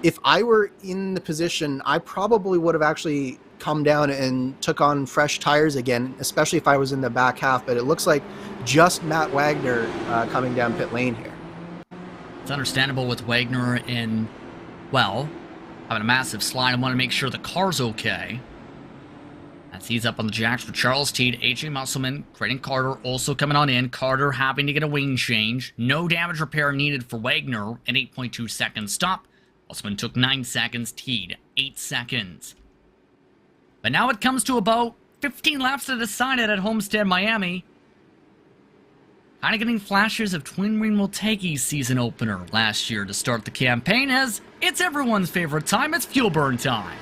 If I were in the position, I probably would have actually come down and took on fresh tires again, especially if I was in the back half. But it looks like just Matt Wagner coming down pit lane here. It's understandable with Wagner in, well, having a massive slide. I want to make sure the car's okay. As he's up on the jacks for Charles Teed, AJ Musselman, Creighton Carter also coming on in. Carter having to get a wing change. No damage repair needed for Wagner. An 8.2 second stop. Musselman took 9 seconds. Teed, 8 seconds. But now it comes to about 15 laps to decide it at Homestead, Miami. Kind of getting flashes of Twin Ring Moteki's season opener last year to start the campaign, as it's everyone's favorite time. It's fuel burn time.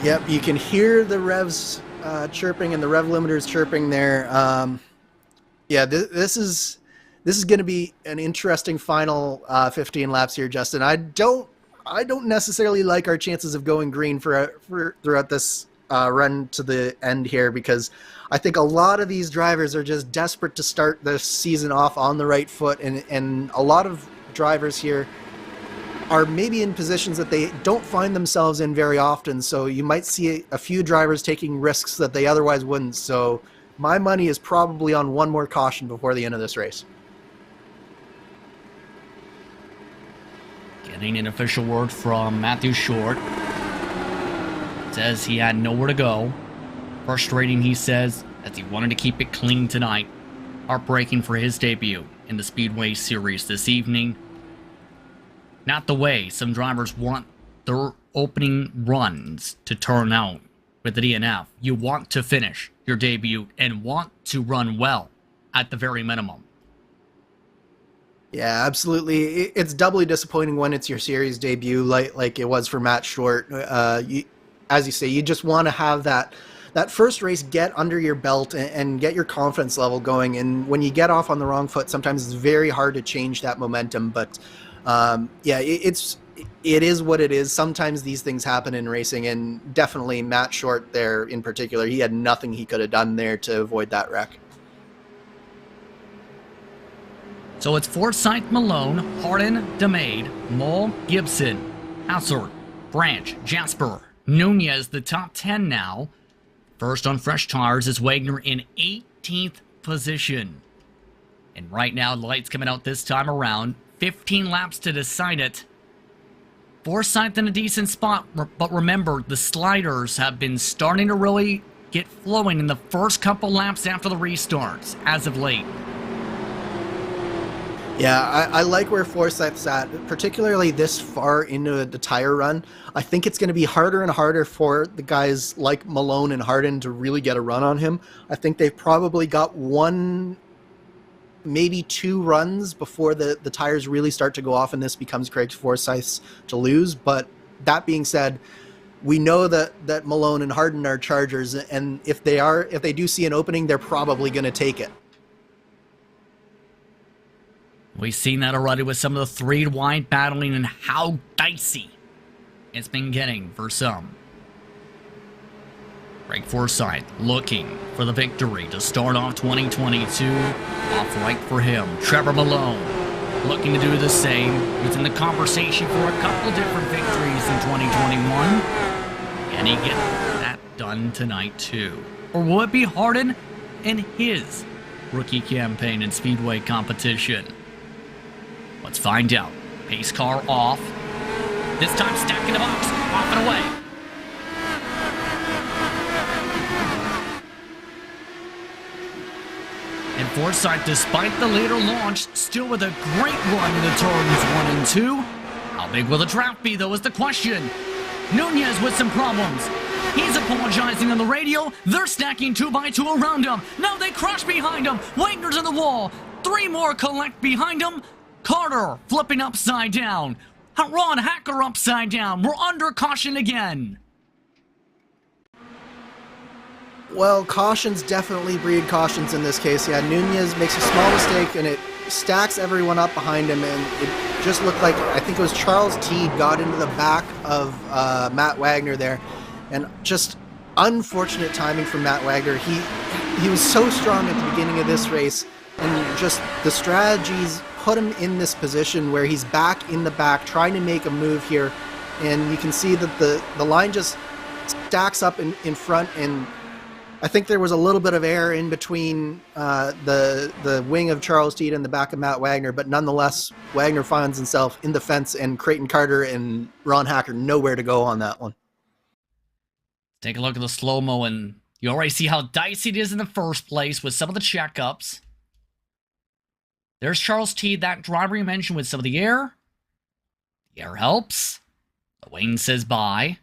Yep, you can hear the revs chirping and the rev limiters chirping there. Yeah, this is this is going to be an interesting final 15 laps here, Justin. I don't necessarily like our chances of going green for throughout this run to the end here, because I think a lot of these drivers are just desperate to start the season off on the right foot, and a lot of drivers here are maybe in positions that they don't find themselves in very often, so you might see a few drivers taking risks that they otherwise wouldn't. So my money is probably on one more caution before the end of this race. Getting an official word from Matthew Short. Says he had nowhere to go. Frustrating, he says, as he wanted to keep it clean tonight. Heartbreaking for his debut in the Speedway Series this evening. Not the way some drivers want their opening runs to turn out with the DNF. You want to finish your debut and want to run well at the very minimum. Yeah, absolutely. It's doubly disappointing when it's your series debut, like it was for Matt Short. As you say, you just want to have that first race get under your belt and get your confidence level going. And when you get off on the wrong foot, sometimes it's very hard to change that momentum. But yeah, it is what it is. Sometimes these things happen in racing, and definitely Matt Short there in particular, he had nothing he could have done there to avoid that wreck. So it's Forsyth, Malone, Hardin, DeMade, Moll, Gibson, Hassard, Branch, Jasper, Nunez, the top 10 now. First on fresh tires is Wagner in 18th position. And right now, lights coming out this time around. 15 laps to decide it. Forsyth in a decent spot, but remember, the sliders have been starting to really get flowing in the first couple laps after the restarts, as of late. Yeah, I like where Forsyth's at, particularly this far into the tire run. I think it's going to be harder and harder for the guys like Malone and Hardin to really get a run on him. I think they've probably got one, maybe two runs before the tires really start to go off and this becomes Craig Forsyth's to lose. But that being said, we know that Malone and Hardin are Chargers, and if they do see an opening, they're probably going to take it. We've seen that already with some of the three wide battling and how dicey it's been getting for some. Craig Forsyth looking for the victory to start off 2022. Off right for him. Trevor Malone looking to do the same. He's in the conversation for a couple different victories in 2021. Can he get that done tonight too? Or will it be Hardin in his rookie campaign in Speedway competition? Let's find out. Pace car off. This time stacking the box. Off and away. And Forsyth, despite the later launch, still with a great run in the turns 1 and 2. How big will the draft be, though, is the question. Nunez with some problems. He's apologizing on the radio. They're stacking 2x2 around him. Now they crush behind him. Wagner's in the wall. 3 more collect behind him. Carter flipping upside down. Ron Hacker upside down. We're under caution again. Well, cautions definitely breed cautions in this case. Yeah, Nunez makes a small mistake and it stacks everyone up behind him, and it just looked like, I think it was Charles Teed got into the back of Matt Wagner there, and just unfortunate timing from Matt Wagner. He was so strong at the beginning of this race, and just the strategies put him in this position where he's back in the back trying to make a move here, and you can see that the line just stacks up in front, and I think there was a little bit of air in between the wing of Charles Teed and the back of Matt Wagner, but nonetheless, Wagner finds himself in the fence, and Creighton Carter and Ron Hacker nowhere to go on that one. Take a look at the slow-mo, and you already see how dicey it is in the first place with some of the checkups. There's Charles Teed, that driver you mentioned, with some of the air. The air helps. Wayne says bye.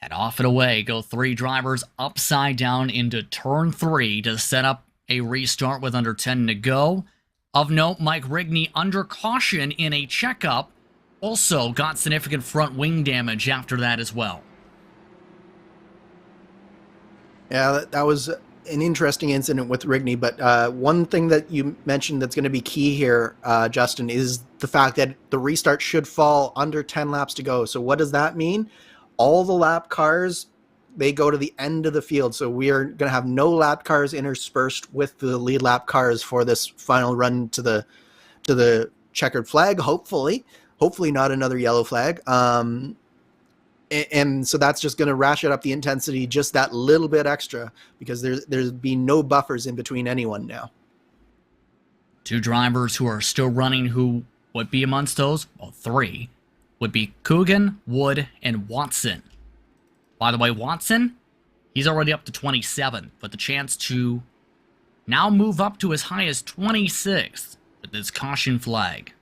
And off and away go 3 drivers upside down into turn 3 to set up a restart with under 10 to go. Of note, Mike Rigney under caution in a checkup. Also got significant front wing damage after that as well. Yeah, that was an interesting incident with Rigney, but one thing that you mentioned that's going to be key here, Justin, is the fact that the restart should fall under 10 laps to go. So what does that mean? All the lap cars, they go to the end of the field. So we are going to have no lap cars interspersed with the lead lap cars for this final run to the checkered flag, hopefully not another yellow flag. And so that's just going to ratchet up the intensity just that little bit extra, because there's been no buffers in between anyone now. Two drivers who are still running who would be amongst those, well, three, would be Coogan, Wood, and Watson. By the way, Watson, he's already up to 27, with the chance to now move up to as high as 26th with this caution flag.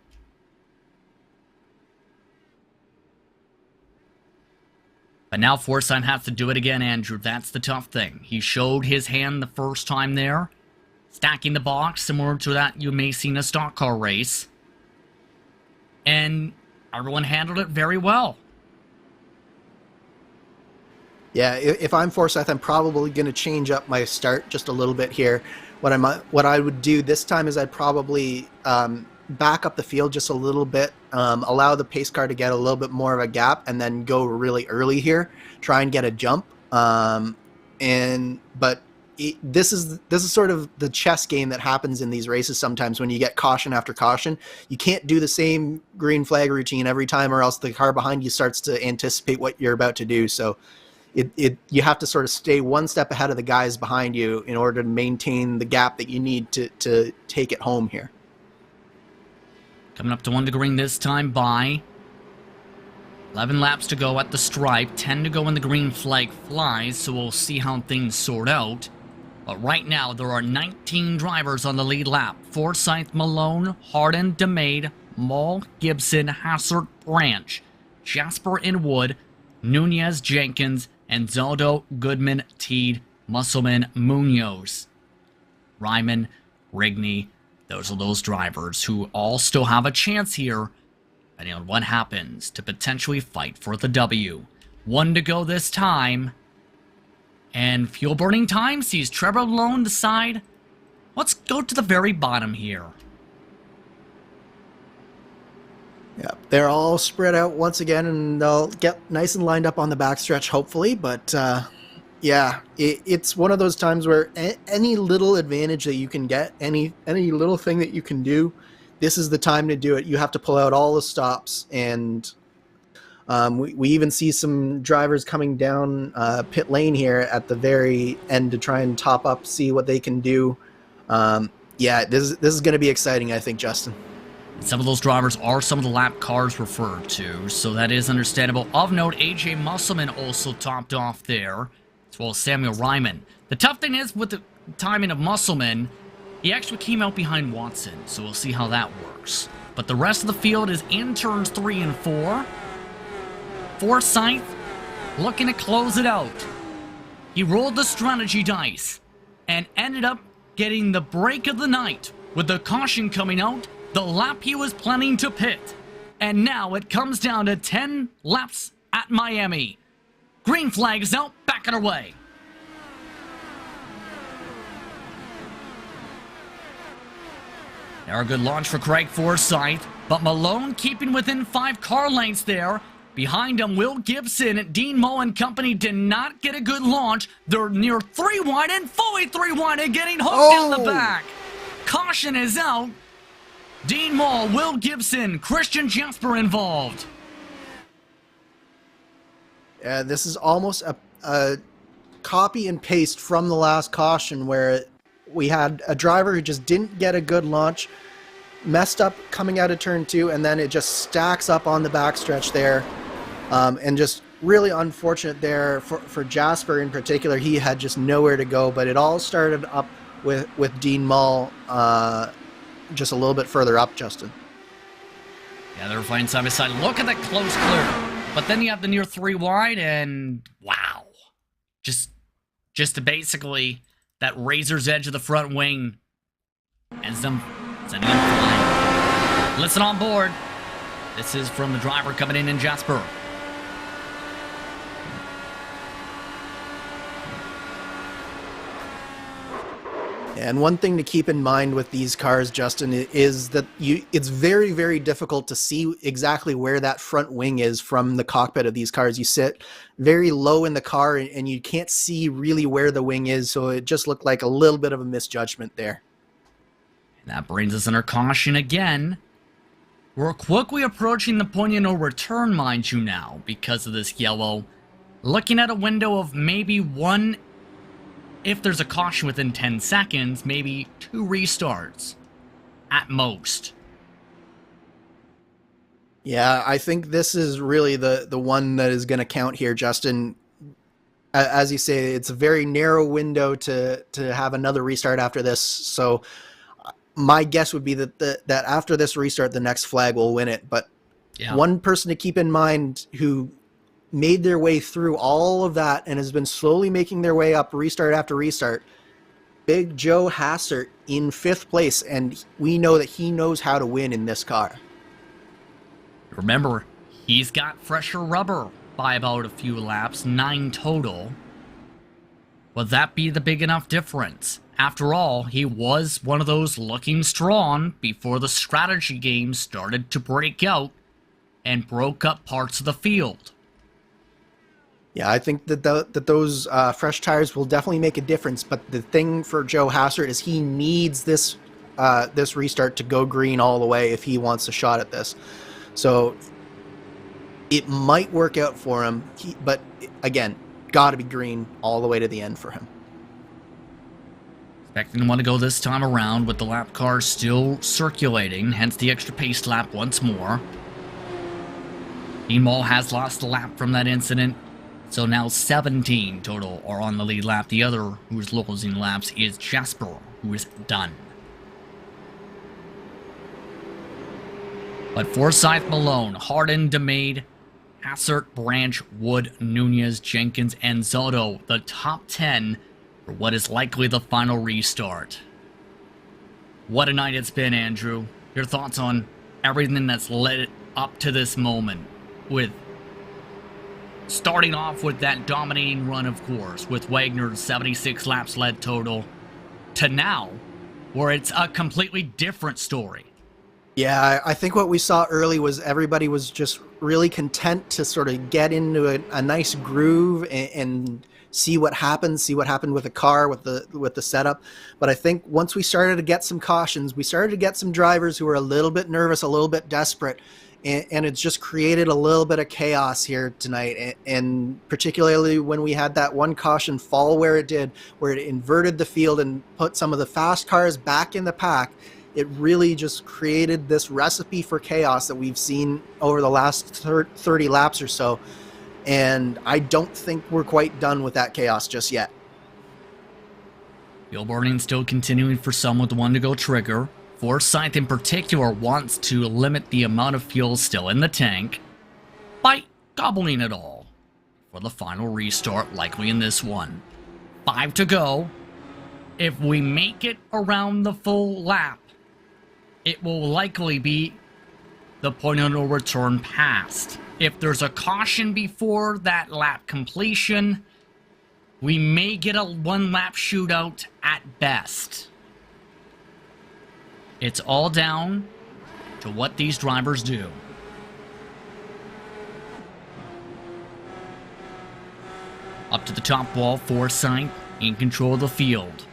But now Forsythe has to do it again, Andrew. That's the tough thing. He showed his hand the first time there, stacking the box, similar to that you may see in a stock car race. And everyone handled it very well. Yeah, if I'm Forsythe, I'm probably going to change up my start just a little bit here. What I would do this time is I'd probably back up the field just a little bit, allow the pace car to get a little bit more of a gap, and then go really early here, try and get a jump. This is sort of the chess game that happens in these races sometimes when you get caution after caution. You can't do the same green flag routine every time, or else the car behind you starts to anticipate what you're about to do. So you have to sort of stay one step ahead of the guys behind you in order to maintain the gap that you need to take it home here. Coming up to 1 to green this time by 11 laps to go at the stripe, 10 to go when the green flag flies, so we'll see how things sort out. But right now, there are 19 drivers on the lead lap. Forsythe, Malone, Hardin, DeMade, Mull, Gibson, Hassert, Branch, Jasper and Wood, Nunez, Jenkins, and Zaldo, Goodman, Teed, Musselman, Munoz, Ryman, Rigney. Those are those drivers who all still have a chance here, depending on what happens, to potentially fight for the W. 1 to go this time. And fuel burning time sees Trevor Malone decide, let's go to the very bottom here. Yeah, they're all spread out once again, and they'll get nice and lined up on the backstretch, hopefully. But yeah, it's one of those times where any little advantage that you can get, any little thing that you can do, this is the time to do it. You have to pull out all the stops, and we even see some drivers coming down pit lane here at the very end to try and top up, see what they can do. Yeah, this is going to be exciting, I think, Justin. Some of those drivers are some of the lap cars referred to, so that is understandable. Of note, AJ Musselman also topped off there, as well as Samuel Ryman. The tough thing is, with the timing of Musselman, he actually came out behind Watson, so we'll see how that works. But the rest of the field is in turns 3 and 4. Forsythe looking to close it out. He rolled the strategy dice and ended up getting the break of the night with the caution coming out, the lap he was planning to pit. And now it comes down to 10 laps at Miami. Green flag is out, back and away. Now a good launch for Craig Forsythe, but Malone keeping within 5 car lengths there. Behind him, Will Gibson, Dean Mull and company did not get a good launch. They're near 3 wide and fully 3 wide and getting hooked in the back. Caution is out. Dean Mull, Will Gibson, Christian Jasper involved. Yeah, this is almost a copy and paste from the last caution, where we had a driver who just didn't get a good launch, messed up coming out of turn 2, and then it just stacks up on the backstretch there. And just really unfortunate there for Jasper in particular. He had just nowhere to go, but it all started up with Dean Mull just a little bit further up, Justin. Yeah, they're flying side by side. Look at that close clear. But then you have the near 3 wide, and wow. Just to basically that razor's edge of the front wing and sending them flying. Listen on board. This is from the driver coming in Jasper. And one thing to keep in mind with these cars, Justin, is that it's very, very difficult to see exactly where that front wing is from the cockpit of these cars. You sit very low in the car and you can't see really where the wing is, so it just looked like a little bit of a misjudgment there. And that brings us under caution again. We're quickly approaching the point of no return, mind you now, because of this yellow. Looking at a window of maybe one, if there's a caution within 10 seconds, maybe 2 restarts at most. Yeah, I think this is really the one that is going to count here, Justin. As you say, it's a very narrow window to have another restart after this. So my guess would be that after this restart, the next flag will win it. But one person to keep in mind who made their way through all of that and has been slowly making their way up restart after restart, Big Joe Hassert in 5th place, and we know that he knows how to win in this car. Remember, he's got fresher rubber by about a few laps, 9 total. Would that be the big enough difference? After all, he was one of those looking strong before the strategy game started to break out and broke up parts of the field. Yeah, I think that those fresh tires will definitely make a difference. But the thing for Joe Hassert is he needs this restart to go green all the way if he wants a shot at this. So it might work out for him, but again, got to be green all the way to the end for him. Expecting to want to go this time around with the lap car still circulating, hence the extra pace lap once more. Beanball has lost a lap from that incident. So now 17 total are on the lead lap. The other who's losing laps is Jasper, who is done. But Forsyth, Malone, Hardin, DeMade, Hassert, Branch, Wood, Nunez, Jenkins, and Zotto, the top 10 for what is likely the final restart. What a night it's been, Andrew. Your thoughts on everything that's led up to this moment, with starting off with that dominating run, of course, with Wagner's 76 laps led total, to now, where it's a completely different story. Yeah, I think what we saw early was everybody was just really content to sort of get into a nice groove and see what happened with the car, with the setup. But I think once we started to get some cautions, we started to get some drivers who were a little bit nervous, a little bit desperate. And it's just created a little bit of chaos here tonight. And particularly when we had that one caution fall where it did, where it inverted the field and put some of the fast cars back in the pack, it really just created this recipe for chaos that we've seen over the last 30 laps or so. And I don't think we're quite done with that chaos just yet. Fuel burning still continuing for some with the one to go trigger. Forsyth in particular wants to limit the amount of fuel still in the tank by gobbling it all for the final restart, likely in this one. 5 to go. If we make it around the full lap, it will likely be the point of no return past. If there's a caution before that lap completion, we may get a one-lap shootout at best. It's all down to what these drivers do. Up to the top wall, Forsyth in control of the field.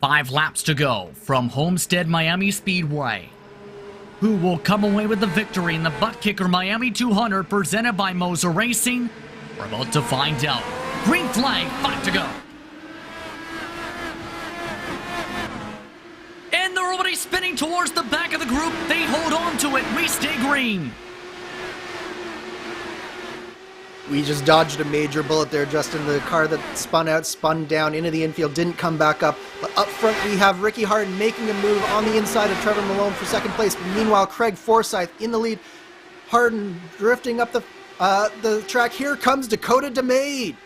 Five laps to go from Homestead Miami Speedway. Who will come away with the victory in the ButtKicker Miami 200 presented by Moser Racing? We're about to find out. Green flag, 5 to go. And they're already spinning towards the back of the group. They hold on to it. We stay green. We just dodged a major bullet there, Justin. The car that spun down into the infield, didn't come back up. But up front, we have Ricky Hardin making a move on the inside of Trevor Malone for second place. But meanwhile, Craig Forsyth in the lead. Hardin drifting up the track. Here comes Dakota DeMade.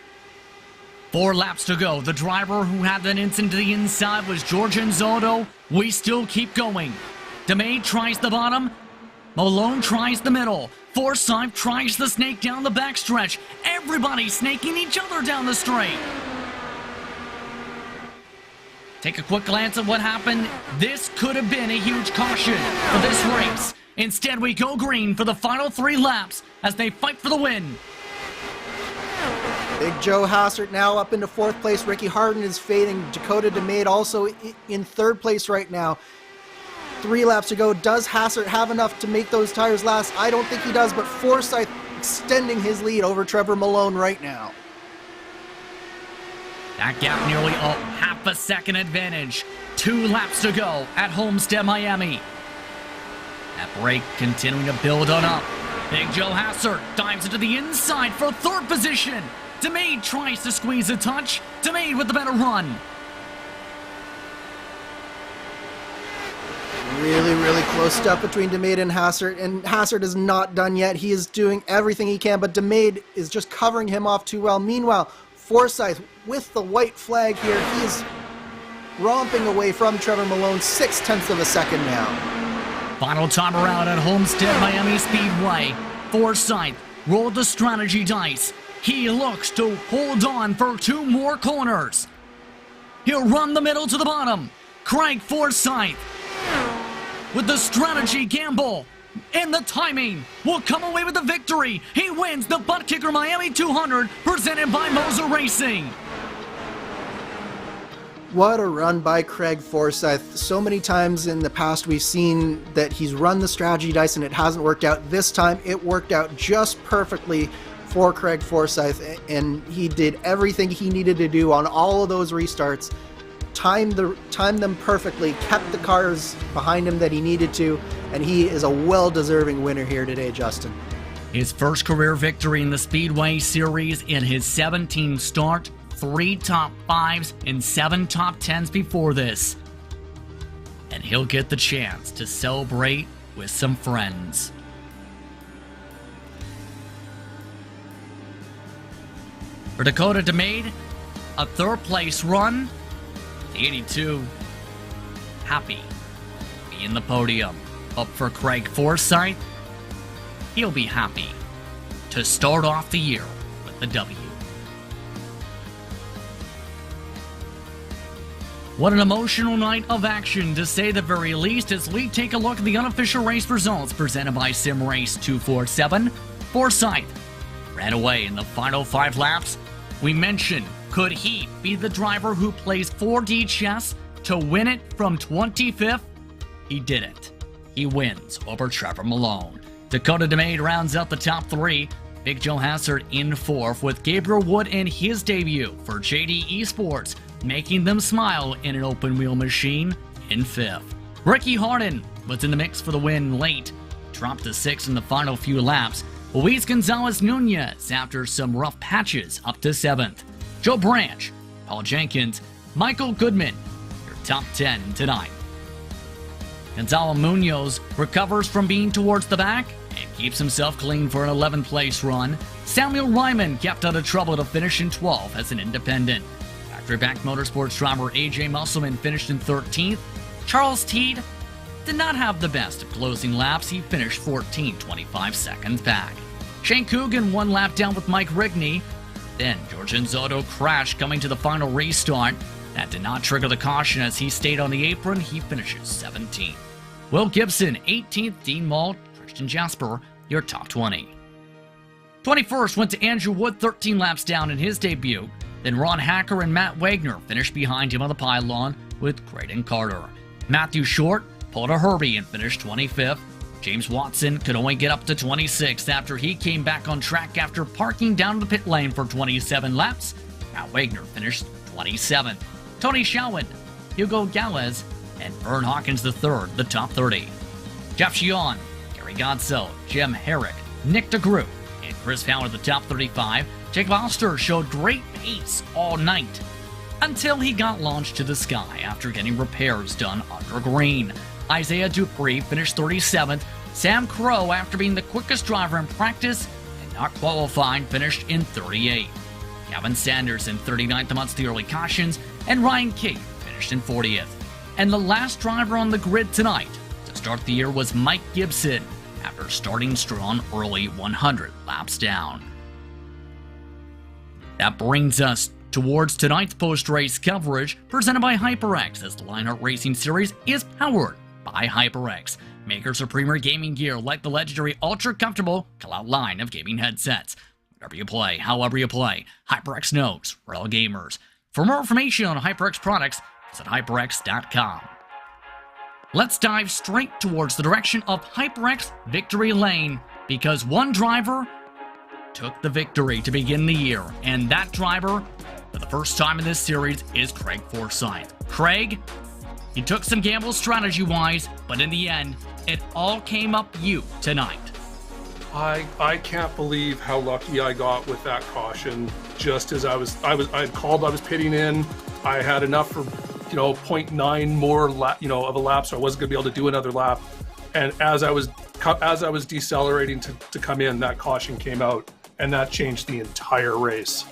4 laps to go. The driver who had that incident to the inside was George Zotto. We still keep going. DeMade tries the bottom. Malone tries the middle. Forsyth tries the snake down the backstretch. Everybody snaking each other down the straight. Take a quick glance at what happened. This could have been a huge caution for this race. Instead, we go green for the final 3 laps as they fight for the win. Big Joe Hassert now up into 4th place. Ricky Harden is fading. Dakota DeMade also in 3rd place right now. 3 laps to go. Does Hassert have enough to make those tires last? I don't think he does, but Forsyth extending his lead over Trevor Malone right now. That gap nearly a half a second advantage. 2 laps to go at Homestead, Miami. That break continuing to build on up. Big Joe Hassert dives into the inside for 3rd position. DeMade tries to squeeze a touch. DeMade with the better run. Really close stuff between DeMade and Hassert is not done yet. He is doing everything he can, but DeMade is just covering him off too well. Meanwhile, Forsyth with the white flag here, he is romping away from Trevor Malone, 0.6 of a second now. Final time around at Homestead Miami Speedway. Forsyth rolled the strategy dice. He looks to hold on for 2 more corners. He'll run the middle to the bottom. Craig Forsyth with the strategy gamble and the timing will come away with the victory. He wins the ButtKicker Miami 200 presented by Moser Racing. What a run by Craig Forsyth. So many times in the past we've seen that he's run the strategy dice and it hasn't worked out. This time it worked out just perfectly for Craig Forsyth, and he did everything he needed to do on all of those restarts. Timed them perfectly, kept the cars behind him that he needed to, and he is a well-deserving winner here today, Justin. His first career victory in the Speedway Series in his 17th start, 3 top 5s and 7 top 10s before this. And he'll get the chance to celebrate with some friends. For Dakota DeMade, a 3rd place run. The 82, happy to be in the podium. Up for Craig Forsyth, he'll be happy to start off the year with the W. What an emotional night of action, to say the very least, as we take a look at the unofficial race results presented by Sim Race 247. Forsyth ran away in the final 5 laps. We mentioned, could he be the driver who plays 4D chess to win it from 25th? He did it. He wins over Trevor Malone. Dakota DeMade rounds out the top 3. Big Joe Hassert in 4th, with Gabriel Wood in his debut for JD Esports, making them smile in an open wheel machine in 5th. Ricky Harden was in the mix for the win late, dropped to 6th in the final few laps. Luis Gonzalez Nunez, after some rough patches, up to 7th. Joe Branch, Paul Jenkins, Michael Goodman, your top 10 tonight. Gonzalo Munoz recovers from being towards the back and keeps himself clean for an 11th place run. Samuel Ryman kept out of trouble to finish in 12th as an independent. Factory Back Motorsports driver AJ Musselman finished in 13th. Charles Teed did not have the best of closing laps. He finished 14, 25 seconds back. Shane Coogan 1 lap down with Mike Rigney. Then George Enzotto crashed coming to the final restart. That did not trigger the caution as he stayed on the apron. He finishes 17th. Will Gibson 18th. Dean Malt, Christian Jasper, your top 20. 21st went to Andrew Wood, 13 laps down in his debut. Then Ron Hacker and Matt Wagner finished behind him on the pylon with Graydon Carter. Matthew Short pulled a Herbie and finished 25th. James Watson could only get up to 26th after he came back on track after parking down the pit lane for 27 laps. Matt Wagner finished 27th. Tony Shalwin, Hugo Gallez, and Vern Hawkins III, the top 30. Jeff Sheehan, Gary Godsell, Jim Herrick, Nick DeGroot, and Chris Fowler, the top 35. Jake Foster showed great pace all night until he got launched to the sky after getting repairs done under green. Isaiah Dupree finished 37th. Sam Crow, after being the quickest driver in practice and not qualifying, finished in 38th. Gavin Sanders in 39th amongst the early cautions, and Ryan King finished in 40th. And the last driver on the grid tonight to start the year was Mike Gibson. after starting strong early 100 laps down. That brings us towards tonight's post-race coverage presented by HyperX, as the Lionheart Racing Series is powered by HyperX, makers of premier gaming gear like the legendary ultra-comfortable Cloud line of gaming headsets. Whatever you play, however you play, HyperX knows we're all gamers. For more information on HyperX products, visit hyperx.com. Let's dive straight towards the direction of HyperX Victory Lane, because one driver took the victory to begin the year, and that driver, for the first time in this series, is Craig Forsyth. Craig, he took some gambles strategy-wise, but in the end, it all came up you tonight. I can't believe how lucky I got with that caution. Just as I was pitting in. I had enough for 0.9 more of a lap, so I wasn't gonna be able to do another lap. And as I was decelerating to come in, that caution came out, and that changed the entire race.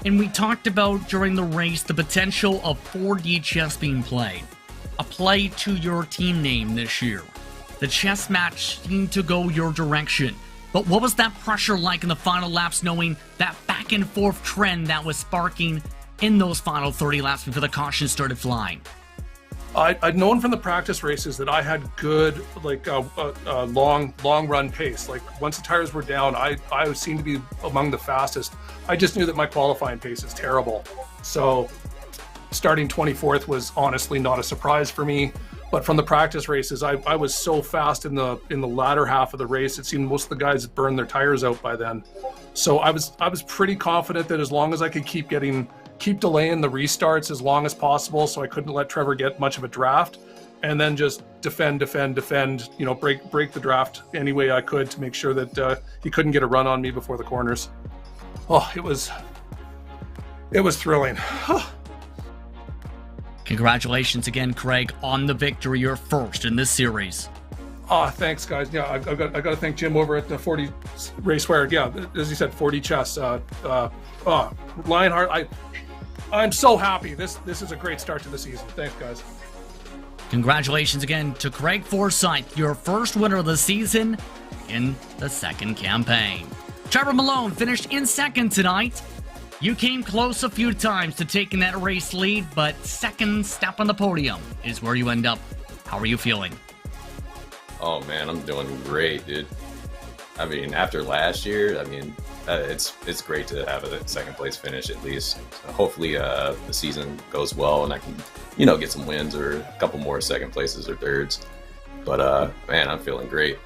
And we talked about during the race the potential of 4D chess being played, a play to your team name this year. The chess match seemed to go your direction, but what was that pressure like in the final laps, knowing that back and forth trend that was sparking in those final 30 laps before the caution started flying? I'd known from the practice races that I had good, long run pace. Like once the tires were down, I seemed to be among the fastest. I just knew that my qualifying pace is terrible. So starting 24th was honestly not a surprise for me. But from the practice races, I was so fast in the latter half of the race. It seemed most of the guys burned their tires out by then. So I was pretty confident that as long as I could keep delaying the restarts as long as possible, so I couldn't let Trevor get much of a draft, and then just defend, break the draft any way I could to make sure that he couldn't get a run on me before the corners. Oh, it was thrilling. Congratulations again, Craig, on the victory. You're first in this series. Thanks, guys. Yeah, I've got to thank Jim over at the 40 Raceware. Yeah, as you said, 40 Chess. Lionheart, I'm so happy. This is a great start to the season. Thanks, guys. Congratulations again to Craig Forsyth, your first winner of the season in the second campaign. Trevor Malone finished in second tonight. You came close a few times to taking that race lead, but second step on the podium is where you end up. How are you feeling? Oh man, I'm doing great, dude. I mean, after last year, it's great to have a second place finish at least. So hopefully the season goes well and I can, get some wins or a couple more second places or thirds. But man, I'm feeling great.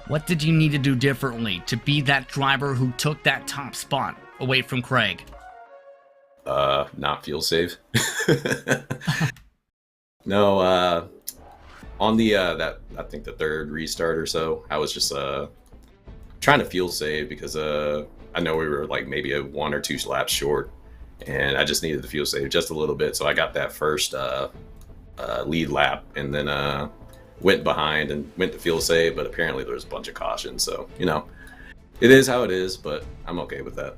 What did you need to do differently to be that driver who took that top spot away from Craig? Not fuel save. No, on the I think the third restart or so, I was just trying to fuel save because I know we were like maybe a 1 or 2 laps short, and I just needed the fuel save just a little bit. So I got that first lead lap, and then went behind and went to fuel save, but apparently there was a bunch of cautions. So it is how it is, but I'm okay with that.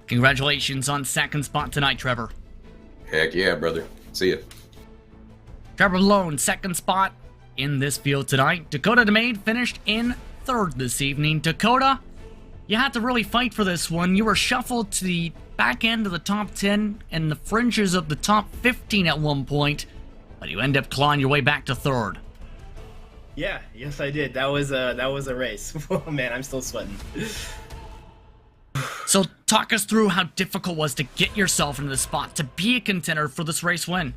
Congratulations on second spot tonight, Trevor. Heck yeah, brother. See ya. Trevor Malone, second spot in this field tonight. Dakota DeMaid finished in third this evening. Dakota, you had to really fight for this one. You were shuffled to the back end of the top 10 and the fringes of the top 15 at one point, but you end up clawing your way back to third. Yeah, yes I did. That was a race. Oh man, I'm still sweating. So talk us through how difficult it was to get yourself into the spot to be a contender for this race win.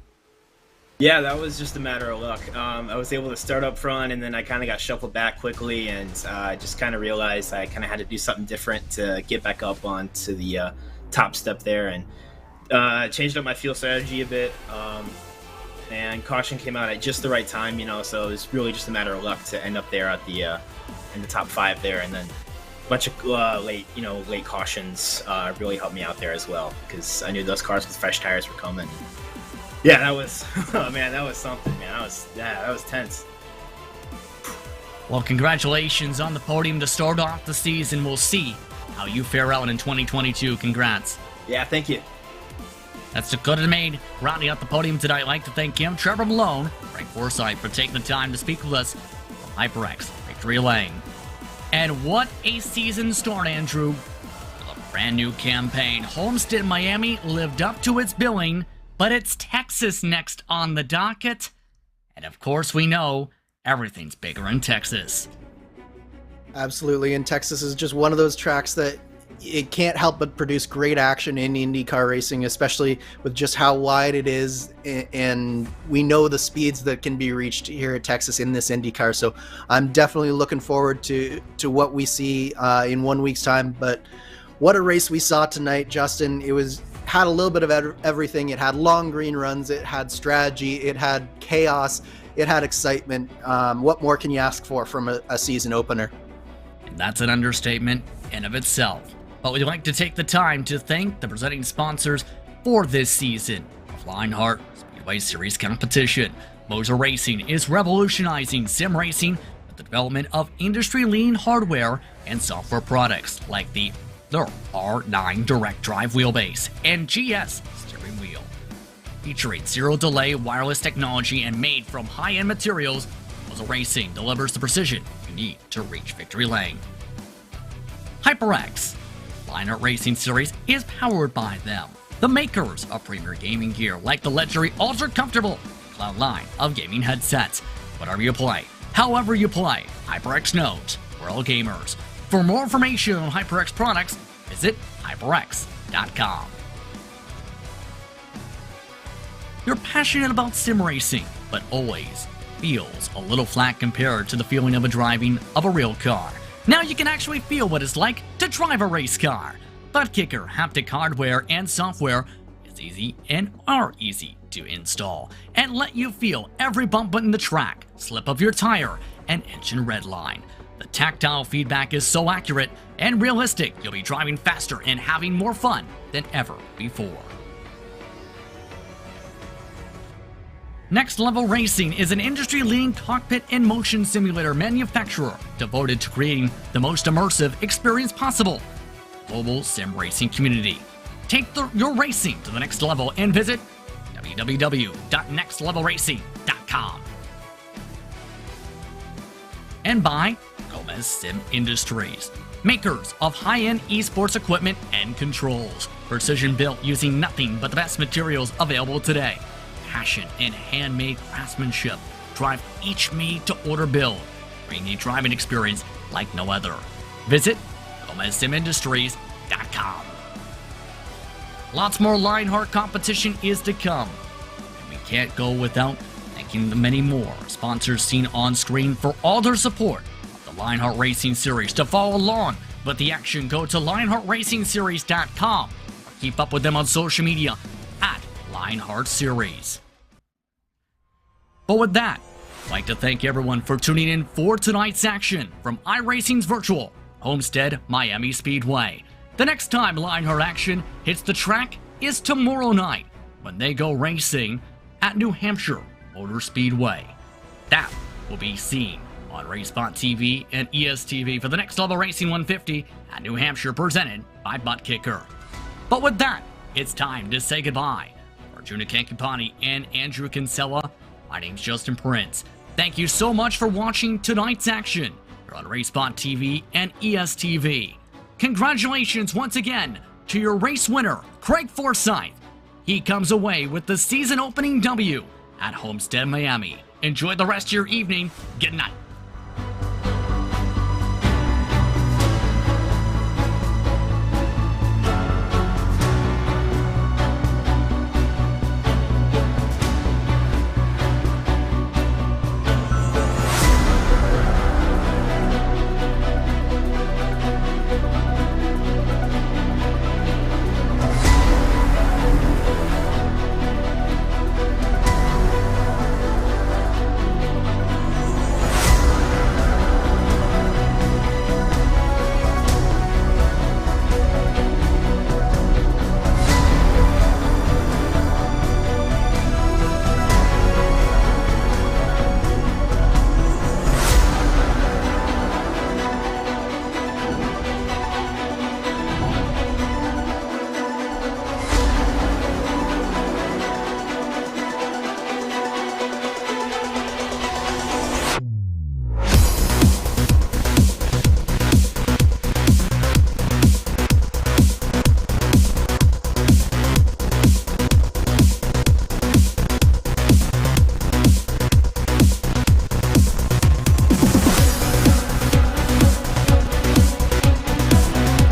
Yeah, that was just a matter of luck. I was able to start up front, and then I kind of got shuffled back quickly, and I just kind of realized I kind of had to do something different to get back up onto the top step there, and changed up my fuel strategy a bit. And caution came out at just the right time, so it was really just a matter of luck to end up there at the in the top 5 there, and then a bunch of late cautions really helped me out there as well, because I knew those cars with fresh tires were coming. Yeah, that was, oh man, that was something, man. That was tense. Well, congratulations on the podium to start off the season. We'll see how you fare out in 2022. Congrats. Yeah, thank you. That's Dakota Maid rounding out the podium tonight. I'd like to thank him, Trevor Malone, Frank Forsyth for taking the time to speak with us from HyperX Victory Lane. And what a season start, Andrew. A brand new campaign. Homestead Miami lived up to its billing, but it's Texas next on the docket. And of course we know everything's bigger in Texas. Absolutely, and Texas is just one of those tracks that it can't help but produce great action in IndyCar racing, especially with just how wide it is, and we know the speeds that can be reached here at Texas in this IndyCar. So I'm definitely looking forward to what we see in 1 week's time. But what a race we saw tonight, Justin. It had a little bit of everything. It had long green runs, it had strategy, it had chaos, it had excitement. What more can you ask for from a season opener? And that's an understatement in of itself. But we'd like to take the time to thank the presenting sponsors for this season of Lionheart Speedway Series competition. Moser Racing is revolutionizing sim racing with the development of industry-leading hardware and software products like their R9 direct drive wheelbase and GS steering wheel. Featuring zero-delay wireless technology and made from high-end materials, Moser Racing delivers the precision you need to reach victory lane. HyperX Lionheart Racing Series is powered by them, the makers of premier gaming gear like the legendary ultra comfortable cloud line of gaming headsets. Whatever you play, however you play, HyperX knows we're all gamers. For more information on HyperX products, visit hyperx.com. You're passionate about sim racing, but always feels a little flat compared to the feeling of driving a real car. Now you can actually feel what it's like to drive a race car. ButtKicker haptic hardware and software is easy and are easy to install and let you feel every bump in the track, slip of your tire, and engine redline. The tactile feedback is so accurate and realistic, you'll be driving faster and having more fun than ever before. Next Level Racing is an industry-leading cockpit and motion simulator manufacturer devoted to creating the most immersive experience possible. Global sim racing community. Take your racing to the next level and visit www.nextlevelracing.com. And by Gomez Sim Industries, makers of high-end esports equipment and controls, precision built using nothing but the best materials available today. Passion and handmade craftsmanship drive each made-to-order build, bringing a driving experience like no other. Visit GomezSimIndustries.com. Lots more Lionheart competition is to come, and we can't go without thanking the many more sponsors seen on screen for all their support of the Lionheart Racing Series. To follow along with the action, go to LionheartRacingSeries.com or keep up with them on social media at Lionheart Series. But with that, I'd like to thank everyone for tuning in for tonight's action from iRacing's virtual Homestead Miami Speedway. The next time Lionheart action hits the track is tomorrow night when they go racing at New Hampshire Motor Speedway. That will be seen on RaceSpotTV and ESTV for the Next Level Racing 150 at New Hampshire, presented by ButtKicker. But with that, it's time to say goodbye. For Arjuna Kankipani and Andrew Kinsella, my name's Justin Prince. Thank you so much for watching tonight's action here on RaceSpotTV and ESTV. Congratulations once again to your race winner, Craig Forsyth. He comes away with the season opening W at Homestead Miami. Enjoy the rest of your evening. Good night.